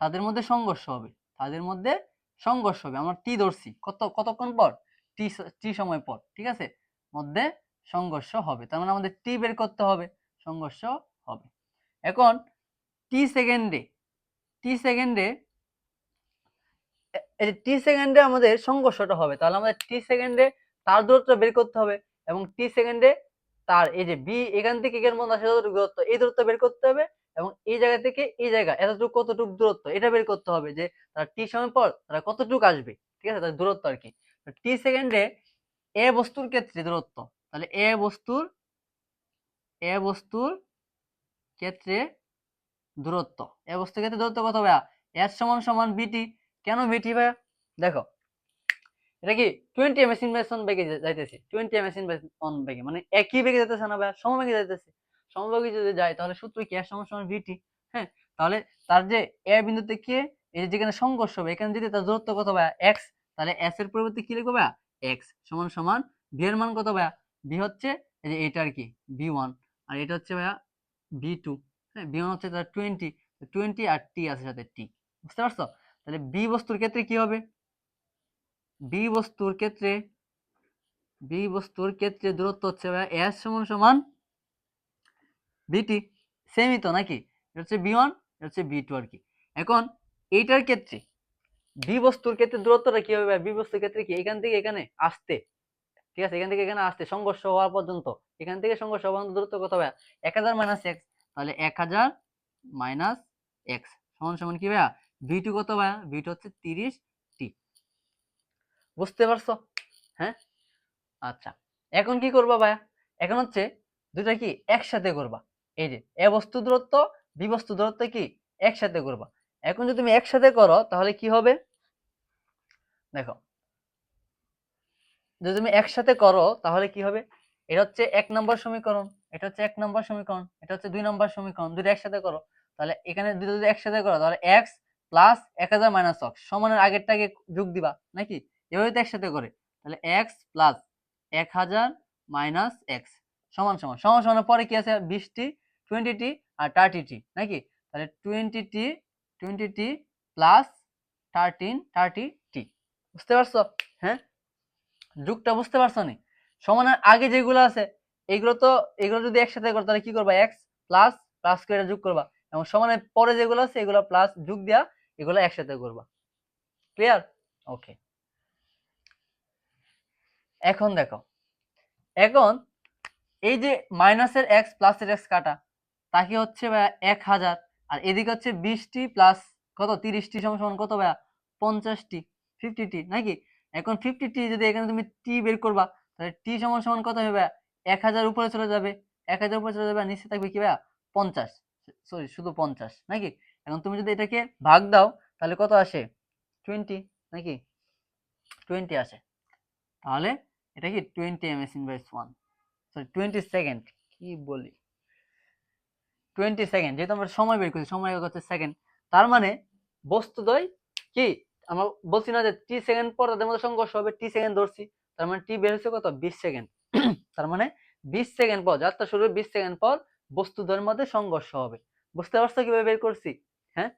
Speaker 1: তাদের মধ্যে সংঘর্ষ হবে, তাদের মধ্যে সংঘর্ষ হবে। আমরা টি ধরছি, কতক্ষণ পর? টি টি সময় পর, ঠিক আছে, মধ্যে সংঘর্ষ হবে, তার মানে আমাদের টি বের করতে হবে, সংঘর্ষ হবে। এখন টি সেকেন্ডে, টি সেকেন্ডে এই টি সেকেন্ডে আমাদের সংঘর্ষটা হবে, তাহলে আমাদের টি সেকেন্ডে তার দূরত্ব বের করতে হবে, এবং টি সেকেন্ডে তার এই যে বি এখান থেকে এখানে মধ্যে আসে যতটুকু দূরত্ব, এই দূরত্ব বের করতে হবে, এবং এই জায়গা থেকে এই জায়গা এতটুকু কতটুকু দূরত্ব এটা বের করতে হবে, যে তার টি সময় পর তারা কতটুকু আসবে, ঠিক আছে, তার দূরত্ব আর কি। টি সেকেন্ডে এ বস্তুর ক্ষেত্রে দূরত্ব, তাহলে এ বস্তুর ক্ষেত্রে দূরত্ব, এ বস্তুর ক্ষেত্রে দূরত্ব কত ভাইয়া? এস সমান সমান বিটি। কেন বিটি ভাইয়া? দেখো এটা কি 20 ms ইনভার্সন বেগে যাইতেছে, 20 ms ইনভার্সন বেগে, মানে একই বেগে যাইতেছে না ভাইয়া, সমবেগে যাইতেছে। সমবেগে যদি যায় তাহলে সূত্র কি? এস সমান সমান ভিটি। হ্যাঁ, তাহলে তার যে এ বিন্দু থেকে এই যেখানে সংঘর্ষ হবে, এখানে যদি তার দূরত্ব কত ভাইয়া? এক্স, তাহলে এস এর পরিবর্তে কি লিখবো ভাইয়া? এক্স সমান সমান বি এর মান কত ভাইয়া? বি হচ্ছে এই যে এটা আর কি বি1, আর এটা হচ্ছে ভাইয়া বি2। হ্যাঁ, বি1 হচ্ছে তার 20, 20 আর টি আছে সাথে টি। বুঝতে পারছো? তাহলে বি বস্তুর ক্ষেত্রে কি হবে? বি বস্তুর ক্ষেত্রে দূরত্ব হচ্ছে এস সমান সমান বিটি, সেমই তো নাকি? এটা হচ্ছে বি1, এটা হচ্ছে বি2 আর কি। এখন এইটার ক্ষেত্রে বি বস্তুর ক্ষেত্রে দূরত্বটা কি হবে? বি বস্তুর ক্ষেত্রে কি এখান থেকে এখানে আসতে, ঠিক আছে, এখান থেকে এখানে আসতে সংঘর্ষ হওয়া পর্যন্ত, এখান থেকে সংঘর্ষ হওয়া পর্যন্ত দূরত্ব কত হবে? 1000 মাইনাস এক্স। তাহলে 1000 মাইনাস এক্স সমান সমান কি ভাইয়া? ভি2 কত ভাইয়া? ভি2 হচ্ছে 30টি। বুঝতে পারছো? হ্যাঁ, আচ্ছা। এখন কি করবা ভাইয়া? এখন হচ্ছে দুইটা কি একসাথে করবা। এই যে এ বস্তু দূরত্ব, বি বস্তু দূরত্ব কি একসাথে করবা। এখন যদি তুমি একসাথে করো তাহলে কি হবে? দেখো, যদি তুমি একসাথে করো তাহলে কি হবে? এটা হচ্ছে 1 নম্বর সমীকরণ, এটা হচ্ছে 1 নম্বর সমীকরণ, এটা হচ্ছে 2 নম্বর সমীকরণ। দুটো একসাথে করো, তাহলে এখানে দুটো যদি একসাথে করো তাহলে x প্লাস 1000 মাইনাস x সমানের আগেরটাকে যোগ দিবা নাকি? এভাবে তো একসাথে করে। তাহলে x প্লাস 1000 মাইনাস x সমান সমান সমান সমানের পরে কি আছে? 20টি, 20টি আর 30টি নাকি? তাহলে 20টি প্লাস 30টি। বুঝতে পারছো? হ্যাঁ, যুগটা বুঝতে পারছো নি? সমানের আগে যেগুলো আছে এগুলো যদি একসাথে করো তাহলে কি করবা? এক্স প্লাস প্লাস করে যোগ করবা, এবং সমানের পরে যেগুলো আছে এগুলো প্লাস যোগ দিয়া এগুলো একসাথে করবা। ক্লিয়ার? ওকে। এখন দেখো, এখন এই যে মাইনাসের এক্স প্লাসের এক্স কাটা, তাকে হচ্ছে ভাইয়া 1000, আর এদিকে হচ্ছে 20টি প্লাস কত 30টি সমান সমান কত ভাইয়া? 50টি, 50টি নাকি? এখন 50টি যদি এখানে তুমি টি বের করবা তাহলে টি সমান সমান কত হবে ভাইয়া? 1000 উপরে চলে যাবে, 1000 উপরে চলে যাবে, আর নিচে থাকবে কি ভাইয়া? 50, সরি শুধু 50 নাকি? এখন তুমি যদি এটাকে ভাগ দাও তাহলে কত আসে? 20 নাকি? 20 আসে। তাহলে এটা কি 20 ms/1, সরি 20 সেকেন্ড, কি বলি 20 সেকেন্ড, যেহেতু আমরা সময় বের করছি, সময় হচ্ছে সেকেন্ড, তার মানে বস্তুদ্বয় কি আমরা বলছি না যে টি সেকেন্ড পর তাদের মধ্যে সংঘর্ষ হবে, টি সেকেন্ড ধরছি, তার মানে টি বের হচ্ছে কত? 20 সেকেন্ড। তার মানে 20 সেকেন্ড পর, যাত্রা শুরু 20 সেকেন্ড পর বস্তুদ্বয়ের মধ্যে সংঘর্ষ হবে। বুঝতে পারছো কিভাবে বের করছি? হ্যাঁ,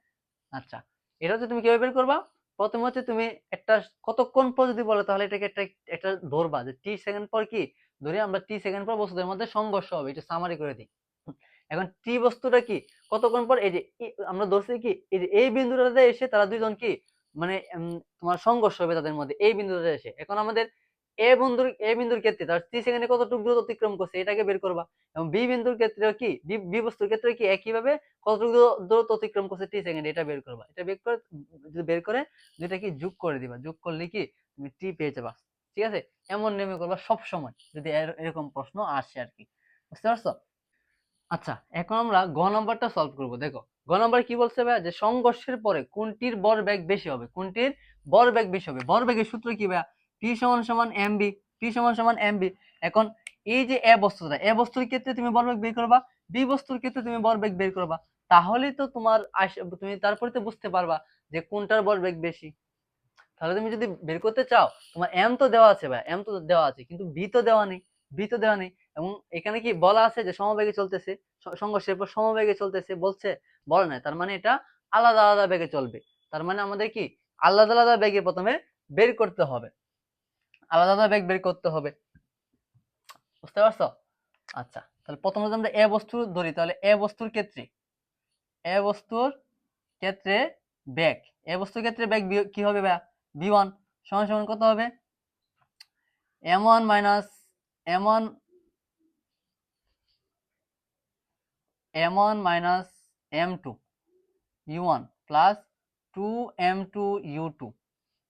Speaker 1: আচ্ছা। এটা হচ্ছে তুমি কিভাবে বের করবা? প্রথমে হচ্ছে তুমি একটা কতক্ষণ পর যদি বলে তাহলে এটাকে একটা একটা ধরবা যে টি সেকেন্ড পর কি ধরে আমরা টি সেকেন্ড পর বস্তুদের মধ্যে সংঘর্ষ হবে, এটা সামারি করে দিই। এখন টি বস্তুটা কি কতক্ষণ পর এই যে আমরা ধরছি কি এই যে এই বিন্দুটাতে এসে তারা দুইজন কি মানে তোমার সংঘর্ষ হবে তাদের মধ্যে এই বিন্দুটাতে এসে। এখন আমাদের এ বিন্দুর ক্ষেত্রে তার টি সেকেন্ডে কতটুকু দূরত্ব অতিক্রম করছে এটাকে বের করবা, এবং বি বিন্দুর ক্ষেত্রে কি বি বস্তুর ক্ষেত্রে কি একইভাবে কতটুকু দূরত্ব অতিক্রম করছে টি সেকেন্ডে এটা বের করবা। এটা বের করে দুইটা কি যোগ করে দিবা, যোগ করলে কি তুমি টি পেয়ে যাবা। ঠিক আছে, এমন নেমে করবা সব সময় যদি এরকম প্রশ্ন আসে আর কি। বুঝতে পারছো? আচ্ছা, এখন আমরা গ নাম্বারটা সলভ করব। দেখো, গ নাম্বার কি বলছে ভাই? যে সংঘর্ষের পরে কোনটির ভরবেগ বেশি হবে? কোনটির ভরবেগ বেশি হবে? ভরবেগের সূত্র কি ভাই? পি সমান সমান এমবি, পি সমান সমান এমবি। এখন এই যে এ বস্তুটা, এ বস্তুর ক্ষেত্রে তুমি ভরবেগ বের করবা, বি বস্তুর ক্ষেত্রে তুমি ভরবেগ বের করবা, তাহলেই তো তোমার তুমি তারপরে তো বুঝতে পারবা যে কোনটার ভরবেগ বেশি। তাহলে তুমি যদি বের করতে চাও, তোমার এম তো দেওয়া আছে ভাই, এম তো দেওয়া আছে, কিন্তু বি তো দেওয়া নেই, বি তো দেওয়া নেই। এবং এখানে কি বলা আছে যে সমবেগে চলতেছে, সংঘর্ষের পর সমবেগে চলতেছে বলছে? বলে নাই, তার মানে এটা আলাদা আলাদা বেগে চলবে। তার মানে আমাদের কি আলাদা আলাদা বেগে প্রথমে বের করতে হবে, আলাদা আলাদা বেগ বের করতে হবে। বুঝতে পারছো? আচ্ছা, তাহলে প্রথমে যদি আমরা এ বস্তু ধরি তাহলে এ বস্তুর ক্ষেত্রে বেগ, এ বস্তুর ক্ষেত্রে বেগ কি হবে ভাই? v1 সমান সমান কত হবে? m1 minus m1 minus m2 u1 plus 2m2 u2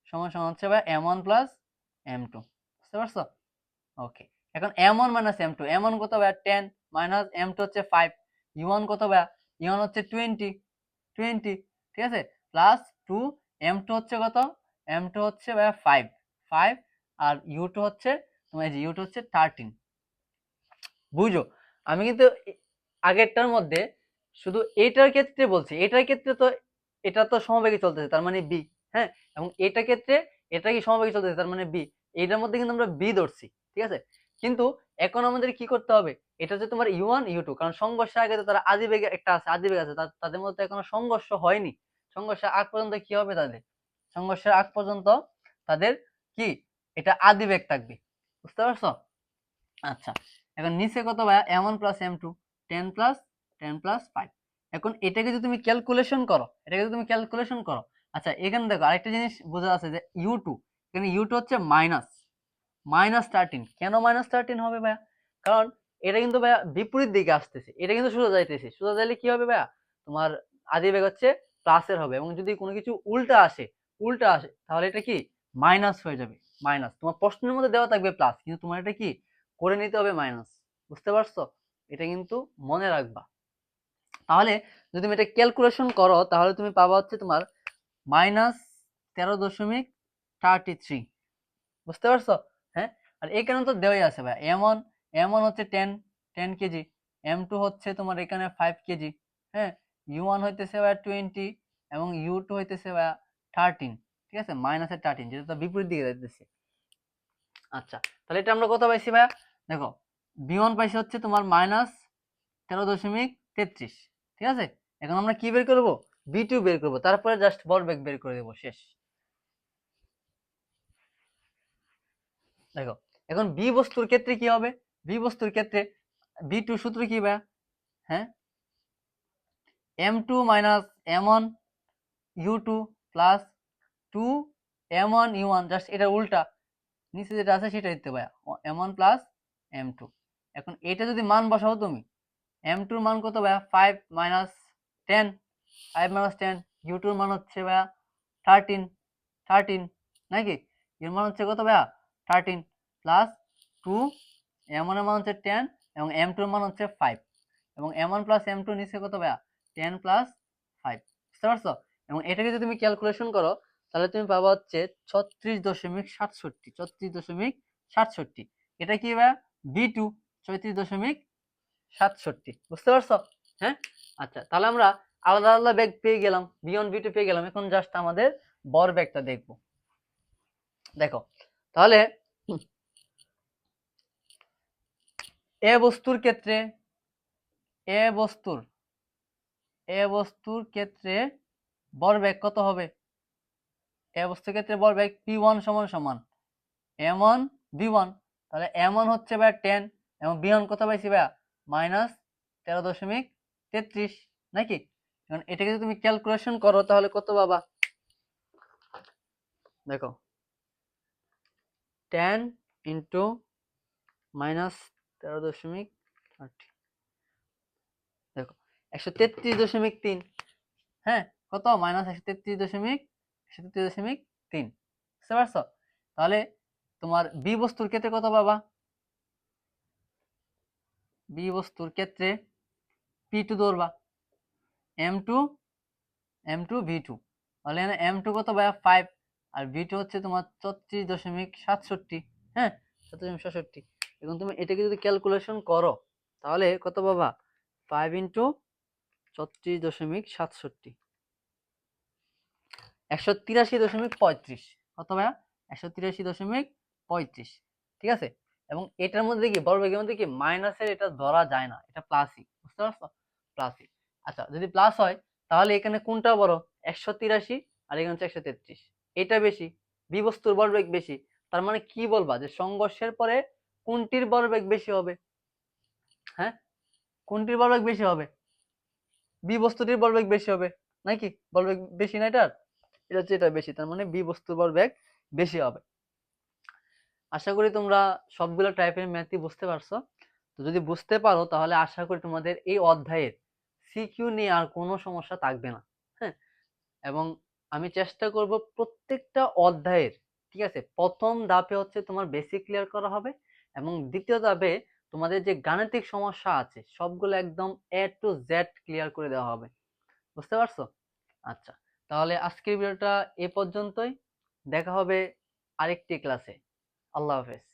Speaker 1: সমান সমান হচ্ছে ভাই m1 প্লাস m2। বুঝতে পারছো? ওকে। এখন m1 মাইনাস m2, m1 কত ভাই? 10 মাইনাস m2 হচ্ছে 5, u1 কত ভাই? u1 হচ্ছে 20, ঠিক আছে, প্লাস 2 m2 হচ্ছে কত? m2 হচ্ছে ভাই 5, আর u2 হচ্ছে তোমার এই যে u2 হচ্ছে 13। বুঝো, আমি কিন্তু আগেরটার মধ্যে শুধু এটার ক্ষেত্রে বলছি, এটার ক্ষেত্রে তো এটা তো সমবেগে চলতেছে তার মানে বি, হ্যাঁ, এবং এটার ক্ষেত্রে এটা কি সমবেগে চলতেছে তার মানে বি, এইটার মধ্যে কিন্তু আমরা বি ধরছি। ঠিক আছে, কিন্তু এখন আমাদের কি করতে হবে? এটা হচ্ছে তোমার ইউ1 ইউ2, কারণ সংঘর্ষের আগে তো তারা আদি বেগে একটা আছে, আদি বেগ আছে, তাদের মধ্যে এখনো সংঘর্ষ হয়নি। সংঘর্ষের আগ পর্যন্ত কি হবে তাদের? সংঘর্ষের আগ পর্যন্ত তাদের কি এটা আদি বেগ থাকবে। বুঝতে পারছো? আচ্ছা, এখন নিচে কত ভাইয়া? m1 plus m2, 10 plus 10 plus 5। এখন এটাকে যদি তুমি ক্যালকুলেশন করো, আচ্ছা এখানে দেখো আরেকটা জিনিস বোঝা আছে যে u2, এখানে u2 হচ্ছে -13। কেন -13 হবে ভাইয়া? কারণ এটা কিন্তু ভাইয়া বিপরীত দিকে আসতেছে, এটা কিন্তু সোজা যাইতেছে। সোজা যাইলে কি হবে ভাইয়া? তোমার আদি বেগ হচ্ছে প্লাসের হবে, এবং যদি কোনো কিছু উল্টা আসে তাহলে এটা কি মাইনাস হয়ে যাবে। মাইনাস, তোমার প্রশ্নের মধ্যে দেওয়া থাকবে প্লাস, কিন্তু তোমার এটা কি করে নিতে হবে মাইনাস। বুঝতে পারছো? এটা কিন্তু মনে রাখবা। তাহলে যদি তুমি এটা ক্যালকুলেশন করো তাহলে তুমি পাবা হচ্ছে তোমার -13.33। বুঝতে পারছো? হ্যাঁ, আর এখানে তো দেওয়াই আছে ভাই, এম ওয়ান হচ্ছে 10 কেজি, m2 হচ্ছে তোমার এখানে 5 কেজি, হ্যাঁ, u1 হইতেছে ভাই 20, এবং u2 হইতেছে ভাই 13। ঠিক আছে, -13, যেটা তো বিপরীত দিকে যাইতেছে। আচ্ছা, তাহলে এটা আমরা কত পাইছি ভাইয়া? দেখো, b1 পাইছি হচ্ছে তোমার -13.33। ঠিক আছে, এখন আমরা কি বের করব? b2 বের করব, তারপরে জাস্ট ভরবেগ বের করে দেবো, শেষ। দেখো, এখন বি বস্তুর ক্ষেত্রে কি হবে? বি বস্তুর ক্ষেত্রে b2 সূত্র কি ভাইয়া? হ্যাঁ, m2 minus m1 u2 plus 2 m1 u1, just এটা উল্টা, নিচে যেটা আছে সেটা দিতে ভাইয়া, m1 প্লাস m2। এখন এটা যদি মান বসাও তুমি, m2 এর মান কত ভাইয়া? 5 মাইনাস 10, 5 মাইনাস 10, u2 এর মান হচ্ছে ভাইয়া 13 নাকি? এর মান হচ্ছে কত ভাইয়া? 13 প্লাস 2, m1 এর মান হচ্ছে 10 এবং m2 এর মান হচ্ছে 5, এবং m1 প্লাস m2 নিচে কত ভাইয়া? 10 প্লাস 5। বুঝতে পারছো? এবং এটাকে যদি তুমি ক্যালকুলেশন করো তাহলে তুমি পাবা হচ্ছে 36.67। এটা কি ভাইয়া? b2 36.67। বুঝতে পারছো? হ্যাঁ, আচ্ছা, তাহলে আমরা আলাদা আলাদা বেগ পেয়ে গেলাম, b1 b2 পেয়ে গেলাম। এখন জাস্ট আমাদের বর বেগটা দেখবো। দেখো, তাহলে এ বস্তুর ক্ষেত্রে এ বস্তুর ক্ষেত্রে ভরবেগ কত হবে? এ বস্তুর ক্ষেত্রে ভরবেগ p1 সমান সমান m1 v1। তাহলে m1 হচ্ছে ভাই 10 এবং v1 কত পাইছি ভাই? -13.33 নাকি? এখন এটাকে যদি তুমি ক্যালকুলেশন করো তাহলে কত পাবা? দেখো, 10 ইন্টু -13.30, দেখো 133.3। হ্যাঁ, কত? -133.3। বুঝতে পারছো? তাহলে তোমার বি বস্তুর ক্ষেত্রে কত পাবা? বি বস্তুর ক্ষেত্রে p2 ধরবা, m2 v2, তাহলে m2 কত ভাইয়া? 5, আর v2 হচ্ছে তোমার 34.67। হ্যাঁ, 37.67। এখন তুমি এটাকে যদি ক্যালকুলেশন করো তাহলে কত পাবা? 5 ইন্টু 34.67, 183.35। কত ভাইয়া? 183.35। ঠিক আছে, এবং এটার মধ্যে কি বর্গের মধ্যে কি মাইনাসের এটা ধরা যায় না, এটা প্লাসই। বুঝতে পারছো? প্লাসই। আচ্ছা, যদি প্লাস হয় তাহলে এখানে কোনটা বড়? 183 আর এখানে হচ্ছে 133, এটা বেশি, বিবস্তুর ভরবেগ বেশি। তার মানে কি বলবা যে সংঘর্ষের পরে কোনটির ভরবেগ বেশি হবে? হ্যাঁ, কোনটির ভরবেগ বেশি হবে? বি বস্তুটির ভরবেগ বেশি হবে নাকি? ভরবেগ বেশি না এটার? এটা হচ্ছে এটা বেশি, তার মানে বি বস্তুর ভরবেগ বেশি হবে। আশা করি তোমরা সবগুলো টাইপের ম্যাথই বুঝতে পারছো। তো যদি বুঝতে পারো তাহলে আশা করি তোমাদের এই অধ্যায়ের সিকিউ নিয়ে আর কোনো সমস্যা থাকবে না। হ্যাঁ, এবং আমি চেষ্টা করব প্রত্যেকটা অধ্যায়ের, ঠিক আছে, প্রথম ধাপে হচ্ছে তোমার বেসিক ক্লিয়ার করা হবে, এবং দ্বিতীয় ধাপে তোমাদের যে গাণিতিক সমস্যা আছে সবগুলো একদম এ টু জেড ক্লিয়ার করে দেওয়া হবে। বুঝতে পারছো? আচ্ছা, তাহলে আজকের ভিডিওটা এ পর্যন্তই। দেখা হবে আরেকটি ক্লাসে। আল্লাহ হাফেজ।